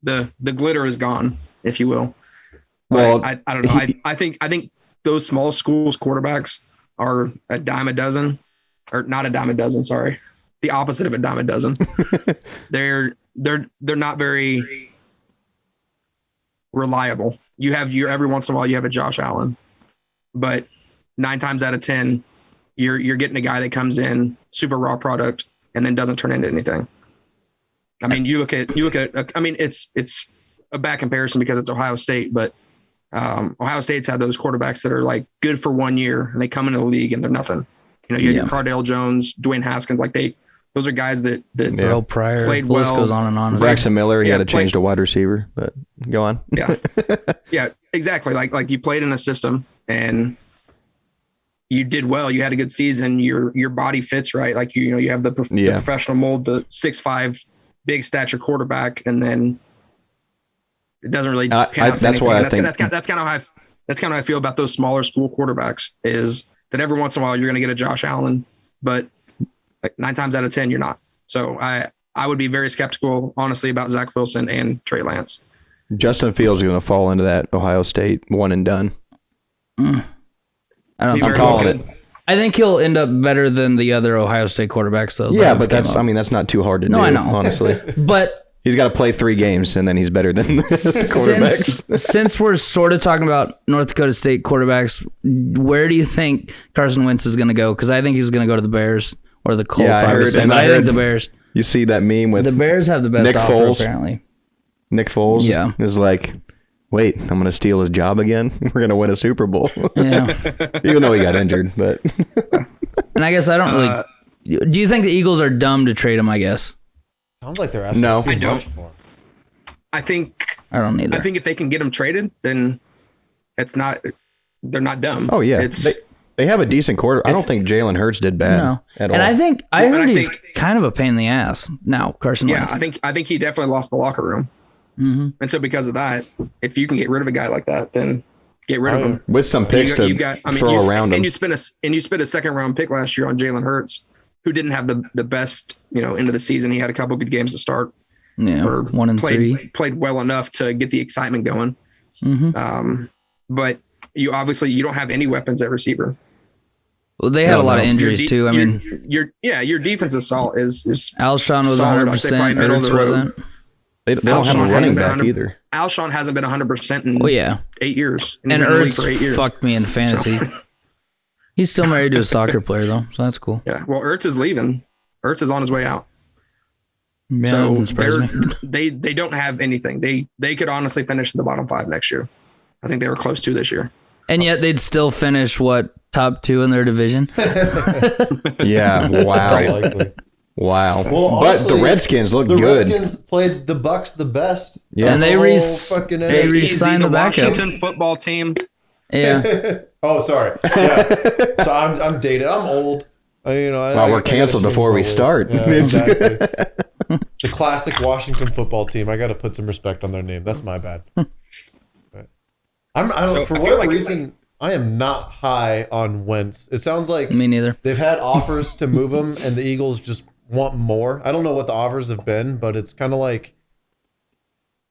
the glitter is gone, if you will. Well, I don't know. I think those small schools quarterbacks are a dime a dozen, or not a dime a dozen. Sorry, the opposite of a dime a dozen. they're not very reliable. You have every once in a while you have a Josh Allen, but 9 times out of 10, you're getting a guy that comes in super raw product and then doesn't turn into anything. I mean, you look at. I mean, it's a bad comparison because it's Ohio State, but Ohio State's had those quarterbacks that are like good for 1 year and they come into the league and they're nothing. You know, you have Cardale Jones, Dwayne Haskins, like those are guys that Earl Pryor, played the list well. goes on and on. Braxton Miller, he had to change to wide receiver, but go on. Yeah, exactly. Like you played in a system and you did well. You had a good season. Your body fits right. Like you have the professional mold, the 6'5", big stature quarterback, and then it doesn't really pan out to that's anything. why I And think that's kind of how I feel about those smaller school quarterbacks. Is that every once in a while you're going to get a Josh Allen, but like 9 times out of 10 you're not. So I would be very skeptical, honestly, about Zach Wilson and Trey Lance. Justin Fields is going to fall into that Ohio State one and done. I don't Be think very calling good. it. I think he'll end up better than the other Ohio State quarterbacks, though. Yeah, but that's not too hard to do. I know. Honestly. But He's got to play 3 games, and then he's better than the quarterbacks. since we're sort of talking about North Dakota State quarterbacks, where do you think Carson Wentz is going to go? Because I think he's going to go to the Bears or the Colts, Yeah, I obviously. heard- But I I think heard- the Bears. You see that meme with The Bears have the best Nick offer, Foles? apparently. Nick Foles? Yeah. Is like, wait, I'm going to steal his job again? We're going to win a Super Bowl. Yeah. Even though he got injured. But And I guess I don't really... Do you think the Eagles are dumb to trade him, I guess? Sounds like they're asking No. too I don't. much for him. I think I don't either. I think if they can get him traded, then they're not dumb. oh, yeah. It's They have a decent quarter. I don't think Jalen Hurts did bad No. at all. And I think I Well, heard and I he's think- kind of a pain in the ass now, Carson yeah. Wentz. I think he definitely lost the locker room, and so because of that, if you can get rid of a guy like that, then get rid of him. with some picks to throw around him. You spent a second round pick last year on Jalen Hurts, who didn't have the best end of the season. He had a couple good games to start. Yeah, Or 1 and 3. played well enough to get the excitement going. But you don't have any weapons at receiver. Well, they had a lot of injuries too. I mean, your defense is solid. Is Alshon was solid, I'd say 100%. probably middle of Ertz the road. wasn't. They don't have a Alshon running hasn't been back 100 either. Alshon hasn't been 100% in Well, yeah. 8 years. And he's been in the league for 8 Ertz years. fucked me in fantasy. He's still married to a soccer player though, so that's cool. Yeah. Well, Ertz is leaving. Ertz is on his way out. Yeah, that So doesn't surprise me. they don't have anything. They could honestly finish in the bottom 5 next year. I think they were close to this year. And yet they'd still finish top 2 in their division. Yeah, wow. Likely. Wow. Well, but honestly, the Redskins look The good. Redskins played the Bucs the best. Yeah. And they Whole they fucking NFC. re-signed the backup. Washington football team. Yeah. Oh, sorry. Yeah. So I'm dated. I'm old. Well, we're canceled before we start. Yeah, exactly. The classic Washington football team. I got to put some respect on their name. That's my bad. But I don't. For whatever reason, I am not high on Wentz. It sounds like Me neither. they've had offers to move him, and the Eagles just want more. I don't know what the offers have been, but it's kind of like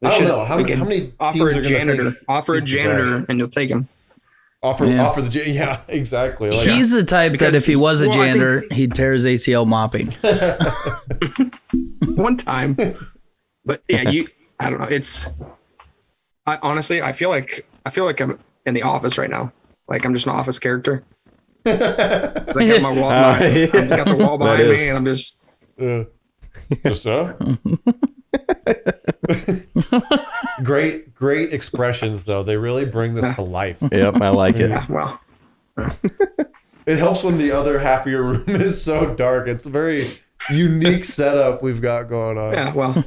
I don't know how many offer teams a are going to janitor, offer a he's the guy. janitor, and you'll take him. Offer the yeah, exactly. Like, He's the type that Because- if he was a well, I think- janitor, he'd tear his ACL mopping. One time, but yeah, I don't know. Honestly, I feel like I'm in the office right now. Like I'm just an office character. Like I got my wall, I've got the wall behind me, and I'm just. just great expressions though. They really bring this to life. Yep, I like it. Yeah, well, It helps when the other half of your room is so dark. It's a very unique setup we've got going on. yeah, well,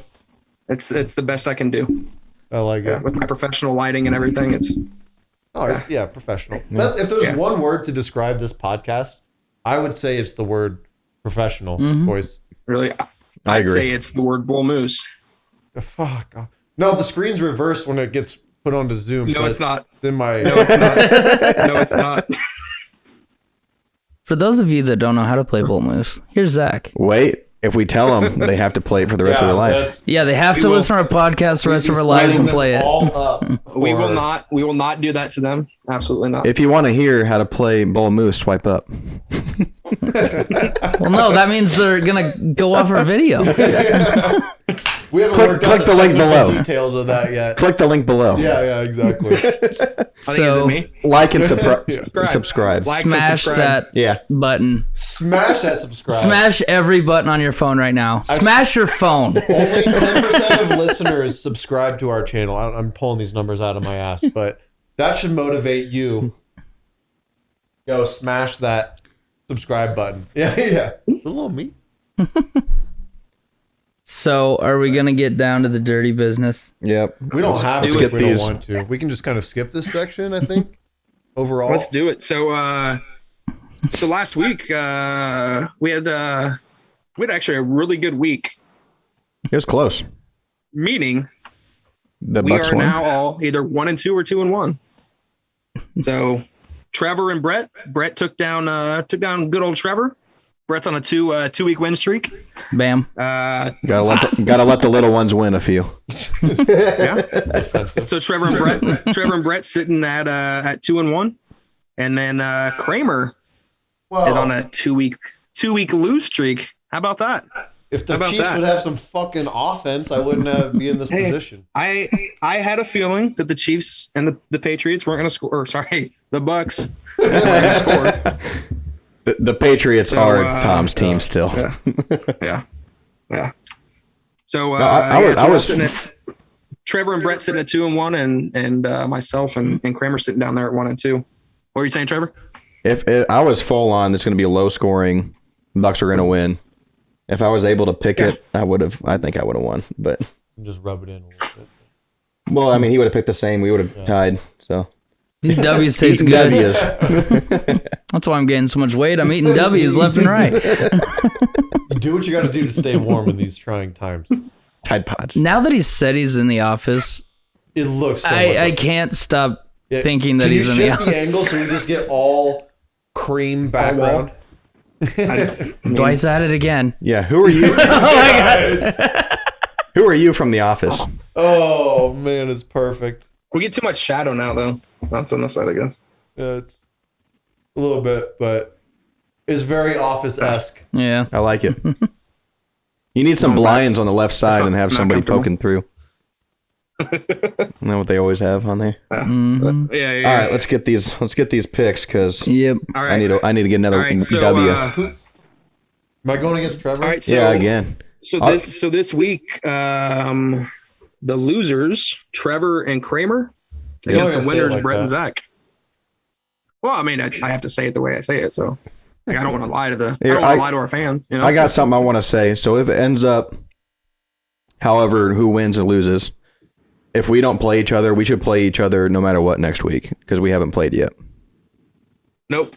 it's the best I can do. I like it. With my professional lighting and everything. It's Professional. If there's one word to describe this podcast, I would say it's the word professional, boys. really. I I'd agree. say it's the word bull moose. Fuck. No, the screen's reversed when it gets put onto Zoom. No, it's not. In my No, it's not. No, it's not. For those of you that don't know how to play Bull Moose, here's Zach. Wait, If we tell them, they have to play it for the rest of their life. Yeah, they have to listen to our podcast the rest of their lives and play it. We will not do that to them. Absolutely not. If you want to hear how to play Bull Moose, swipe up. Well, no, that means they're gonna go off our video. We haven't worked out the link below. Details of that yet. Click the link below. Yeah, exactly. So like and subscribe. Like smash subscribe. that button. Smash that subscribe. Smash every button on your phone right now. Smash your phone. Only 10% of listeners subscribe to our channel. I'm pulling these numbers out of my ass, but that should motivate you. Go smash that subscribe button. Yeah. A little me. So, are we gonna get down to the dirty business? Yep. We don't have to skip if we don't these. want to. We can just kind of skip this section, I think. Overall. Let's do it. So last week we had actually a really good week. It was close. Meaning The we Bucs are won. now all either 1-2 or 2-1. So Trevor and Brett took down good old Trevor. Brett's on a 2-week win streak. Bam. Gotta let the little ones win a few. Yeah. So Trevor and Brett sitting at 2-1, and then Kramer is on a 2-week lose streak. How about that? If the Chiefs would have some fucking offense, I wouldn't be in this position. I had a feeling that the Chiefs and the Patriots weren't going to score. Or sorry, the Bucs weren't going to score. The Patriots are Tom's team still. Yeah. So I was sitting at, Trevor and Brett sitting at 2-1, and myself and Kramer sitting down there at 1-2. What were you saying, Trevor? If I was full on, it's going to be a low scoring. Bucs are going to win. If I was able to pick it, I think I would have won. But Just rub it in a little bit. well, I mean, he would have picked the same. We would have tied. So These W's taste eating good. W's. That's why I'm gaining so much weight. I'm eating W's left and right. You do what you got to do to stay warm in these trying times. Tide Pods. Now that he said he's in the office, It looks so much I like can't stop thinking that Can he's you in the shift office. the angle so we just get all cream background? Dwight's at it again. Yeah, who are you? Oh my god. Who are you from The Office? Oh man, it's perfect. We get too much shadow now, though. That's on this side, I guess. Yeah, it's a little bit, but it's very Office-esque. Yeah. I like it. You need some blinds on the left side and have somebody poking through. Isn't that what they always have on there? Yeah. All right, let's get these picks because Yep. All right. I need to get another All right, so, W. Am I going against Trevor? all right. So, Yeah, again. So this week, the losers, Trevor and Kramer, against don't the gotta say it winners, like Brett and that. Zach. Well, I mean, I have to say it the way I say it, so like, I don't want to lie to Here, lie to our fans. You know? I got something I want to say. So if it ends up, however, who wins and loses, if we don't play each other, we should play each other no matter what next week because we haven't played yet. Nope.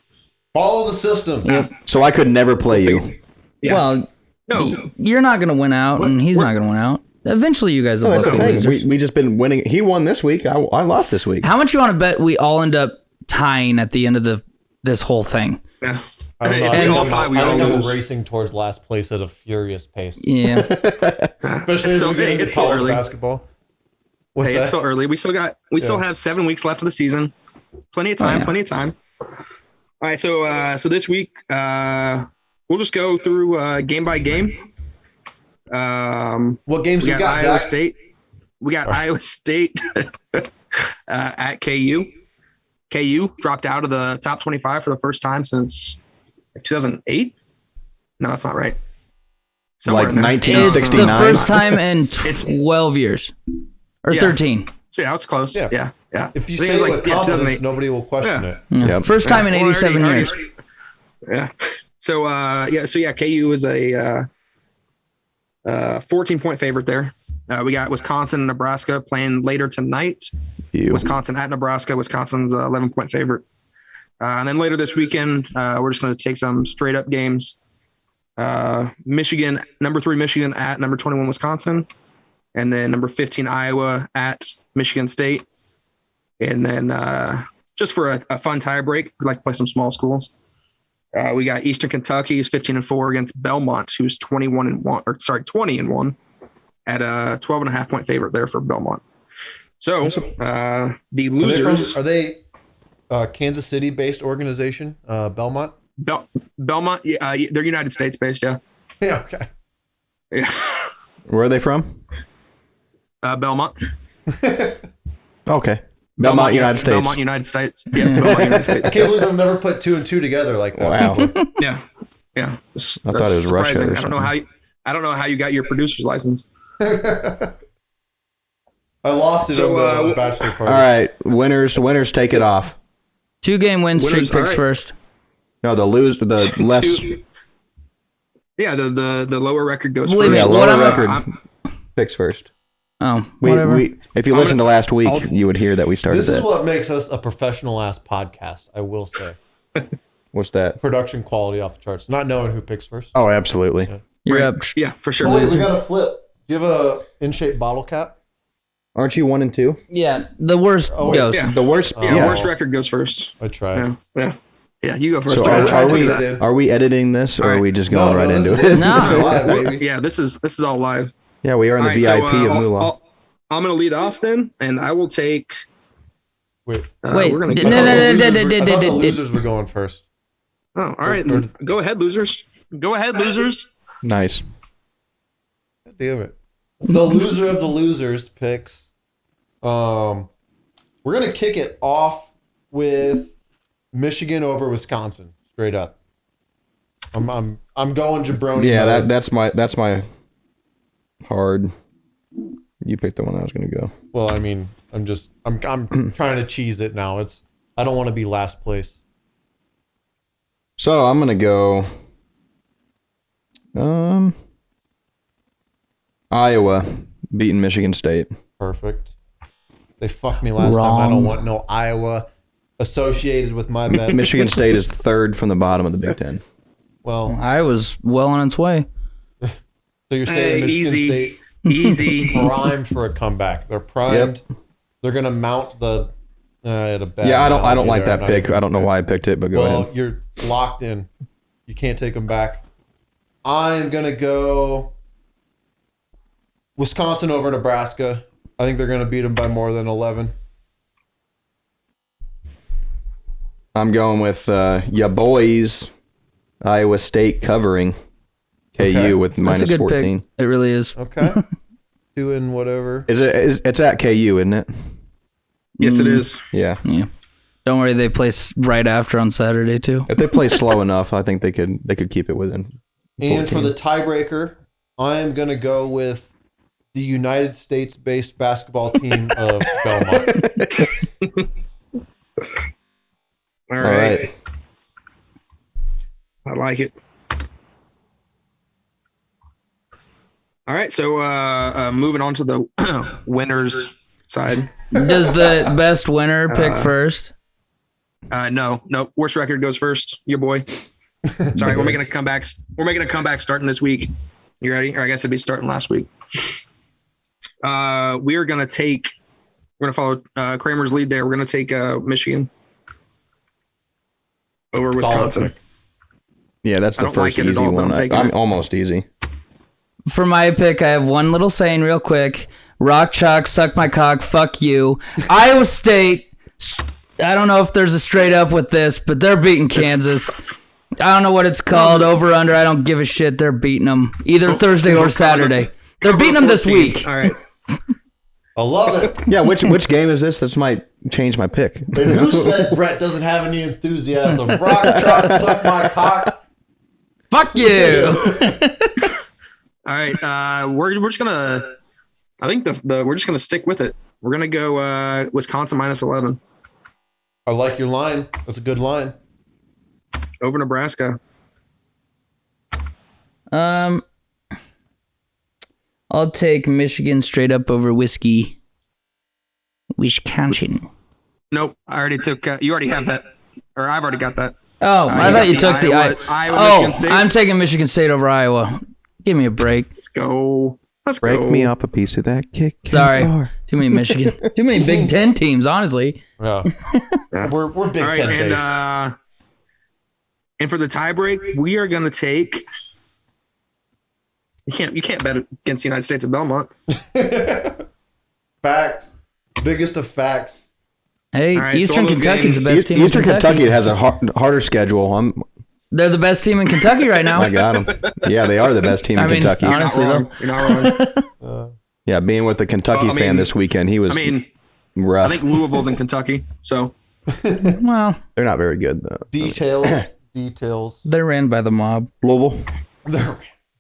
Follow the system. So I could never play you. Yeah. Well, No. you're not going to win out, and he's not going to win out. Eventually, you guys will That's both the be thing. losers. We just been winning. He won this week. I lost this week. How much you want to bet we all end up tying at the end of this whole thing? Yeah. I don't know. If I we think all I'm- tie, we I all think I'm lose. racing towards last place at a furious pace. Yeah. Especially as we get into it's still college early. basketball. What's Hey, that? it's still early. We still have 7 weeks left of the season. Plenty of time. yeah. Plenty of time. All right. So this week, we'll just go through game by game. What games We you got got, Iowa Zach? State. We got Iowa State at KU. KU dropped out of the top 25 for the first time since 2008. No, that's not right. Somewhere Like in there. It's the 1969. first time in 12 years. Or Yeah. 13. So yeah, I was close. Yeah. Yeah. If you I think say it was with confidence, 2008. nobody will question Yeah. it. Yeah. Yep. First time in Well, 87 years. Yeah. So KU is a 14-point favorite there. We got Wisconsin and Nebraska playing later tonight. You. Wisconsin at Nebraska. Wisconsin's 11-point favorite. And then later this weekend, we're just going to take some straight up games. Michigan, number 3 Michigan at number 21 Wisconsin, and then number 15 Iowa at Michigan State. And then just for a fun tie break, we like to play some small schools. We got Eastern Kentucky is 15-4 against Belmont, who's 20-1 at a 12.5 point favorite there for Belmont. So the losers are they Kansas City based organization? Belmont. Belmont. They're United States based. Yeah. Yeah. Okay. Yeah. Where are they from? Belmont. Okay. Belmont, United States. Belmont, United States. Yeah, Belmont, United States. I can't believe I've never put 2 and 2 together like that. Wow. Yeah. I thought it was Russia. Surprising. Or I don't know how you got your producer's license. I lost it on the bachelor party. All right, winners take it off. 2-game win streak Winners, picks all right. first. No, the less. Yeah, the lower record goes Believe first. me, Yeah, what lower I'm- record picks first. Oh, whatever. If you listened to last week, you would hear that we started This is that. what makes us a professional ass podcast, I will say. What's that? Production quality off the charts. Not knowing who picks first. Oh, absolutely. You're Right. up. Yeah, for sure. Oh, wait, we got a flip. Do you have a in-shape bottle cap? Aren't you 1 and 2? Yeah, the worst Oh, wait. goes. Yeah. The worst. Yeah, worst record goes first. I tried. Yeah, you go first. So are we editing this, or All are right. we just going right into this it? is No. live, baby. Yeah, this is all live. Yeah, we are in the All right, VIP so, of Mulan. I'm going to lead off then, and I will take. Wait. Wait, we're gonna no, go- no, no, no, no, I no, thought no, the no, losers were going first. Oh, all right. Go ahead, losers. Go ahead, losers. Nice. God damn it. The loser of the losers picks. We're gonna kick it off with Michigan over Wisconsin. Straight up. I'm going jabroni. Yeah, mode. that's my hard. You picked the one I was gonna go. Well, I mean, I'm trying to cheese it now. I don't want to be last place. So I'm gonna go. Iowa beating Michigan State. Perfect. They fucked me last time. I Wrong. don't want no Iowa associated with my bet. Michigan State is third from the bottom of the Big Ten. Well, I was well on its way. so you're saying Michigan easy. State Easy. primed for a comeback. They're primed. Yep. They're gonna mount the. I Yeah, I don't like that pick. I don't know why I picked it, but go Well, ahead. you're locked in. You can't take them back. I'm gonna go Wisconsin over Nebraska. I think they're gonna beat them by more than 11. I'm going with ya boys, Iowa State covering KU Okay. with That's a minus good 14. pick. It really is. Okay. 2 and whatever. It's at KU, isn't it? Yes, it is. Yeah. Yeah. Don't worry, they play right after on Saturday too. If they play slow enough, I think they could keep it within. And for 14. the tiebreaker, I'm gonna go with the United States-based basketball team of Belmont. All All right. right. I like it. All right, so moving on to the winners side. Does the best winner pick first? No, worst record goes first. Your boy. Sorry, we're making a comeback. We're making a comeback starting this week. You ready? Or I guess it'd be starting last week. We're gonna follow Kramer's lead there. We're gonna take Michigan over Wisconsin. Yeah, that's I the don't like first it at easy all, but one. I'm taking I'm it. almost easy. For my pick, I have one little saying real quick. Rock chalk, suck my cock, fuck you. Iowa State, I don't know if there's a straight up with this, but they're beating Kansas. I don't know what it's called, over, under, I don't give a shit. They're beating them either Thursday or Saturday. They're beating them this 14. week. All right. I love it. Yeah, which game is this? This might change my pick. And who said Brett doesn't have any enthusiasm? Rock, chalk, suck my cock. Fuck you. All right. We're just gonna. I think we're just gonna stick with it. We're gonna go Wisconsin minus 11 I like your line. That's a good line. over Nebraska. I'll take Michigan straight up over whiskey. Wisconsin. Nope. I already took. You already have that, or I've already got that. Oh, I thought you took the Iowa, Oh, Michigan State. I'm taking Michigan State over Iowa. Give me a break. Let's go. Let's Break go. me up a piece of that kick. Sorry. Too many Michigan. Too many Big Ten teams, honestly. Yeah. We're Big All right, Ten and based. And for the tiebreak, we are going to take. You can't bet against the United States at Belmont. Facts. Biggest of facts. Hey, right, Eastern so Kentucky's the games- best team Eastern in Kentucky. Kentucky has a harder schedule. They're the best team in Kentucky right now. I got them. Yeah, they are the best team in Kentucky. honestly, You're not wrong. Yeah, being with the Kentucky fan this weekend, he was rough. I think Louisville's in Kentucky, so well, they're not very good though. Details. they're ran by the mob. Louisville. They're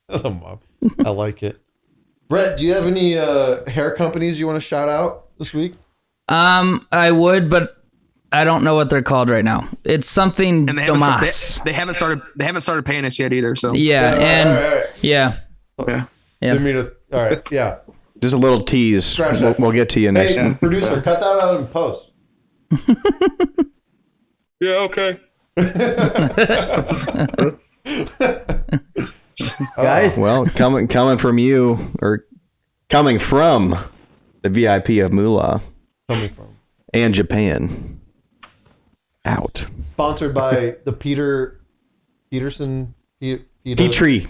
the mob. I like it. Brett, do you have any hair companies you want to shout out this week? I would, but I don't know what they're called right now. It's something and Domas. they haven't started paying us yet either. So Yeah, and all right. yeah. yeah. Didn't mean to. All right, yeah. Just a little tease. Scratch that. We'll get to you next Hey, one. producer, cut that out in post. Yeah. Okay. Guys, Well, coming from you, or coming from the VIP of Moolah Coming from. and Japan. Out. Sponsored by the Peterson. Petrie.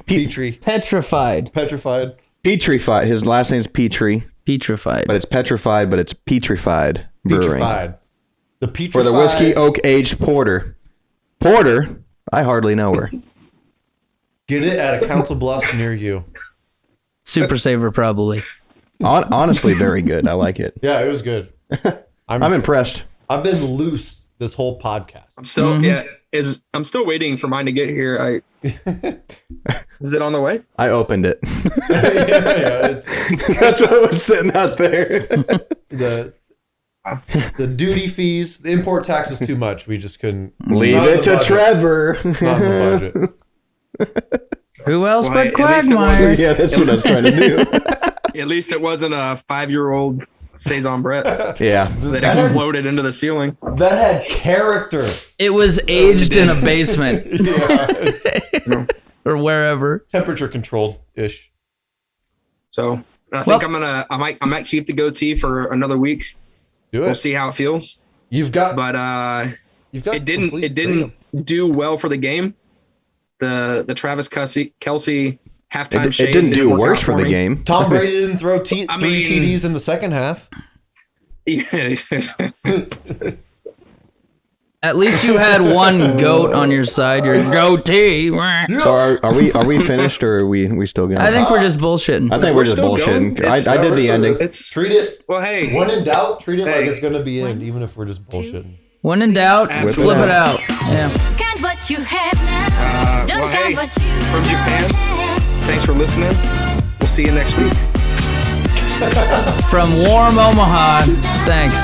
petrified. Petrified. Petrified. His last name's Petrie, Petrified. but it's petrified, but it's Petrified Brewing. Petrified. The Petrified. For the whiskey oak aged porter. Porter, I hardly know her. Get it at a Council Bluffs near you. Super Saver, probably. Honestly, very good. I like it. Yeah, it was good. I'm impressed. I've been loose this whole podcast. I'm still I'm still waiting for mine to get here. Is it on the way? I opened it. Yeah, it's That's what was sitting out there. the duty fees, the import tax was too much. We just couldn't Leave not in it the to budget. Trevor. Not in the budget. Who else Well, but at least it Quagmire? Yeah, that's what I was trying to do. At least it wasn't a 5-year-old Saison Brett Yeah. that exploded into the ceiling. That had character. It was aged in a basement Yeah, it's or wherever. temperature controlled ish. So I think I might keep the goatee for another week. Do We'll it. see how it feels. You've got. But You've got. it didn't freedom. do well for the game. The Travis Kelce halftime It shade didn't do work worse out for the me. game. Tom Brady didn't throw three mean- TDs in the second half. At least you had one goat on your side. Your goatee. So are we finished or are we still going? I think we're just bullshitting. I think we're just still bullshitting. going. It's- I did we're the still- ending. It's Treat it. well, hey, When in doubt, treat it like Hey. it's gonna be in, even if we're just bullshitting. When in doubt, Absolutely. flip it out. Yeah. Count what you have now. Don't well, count hey, what you from Japan. don't have. Thanks for listening. We'll see you next week. From warm Omaha. Thanks.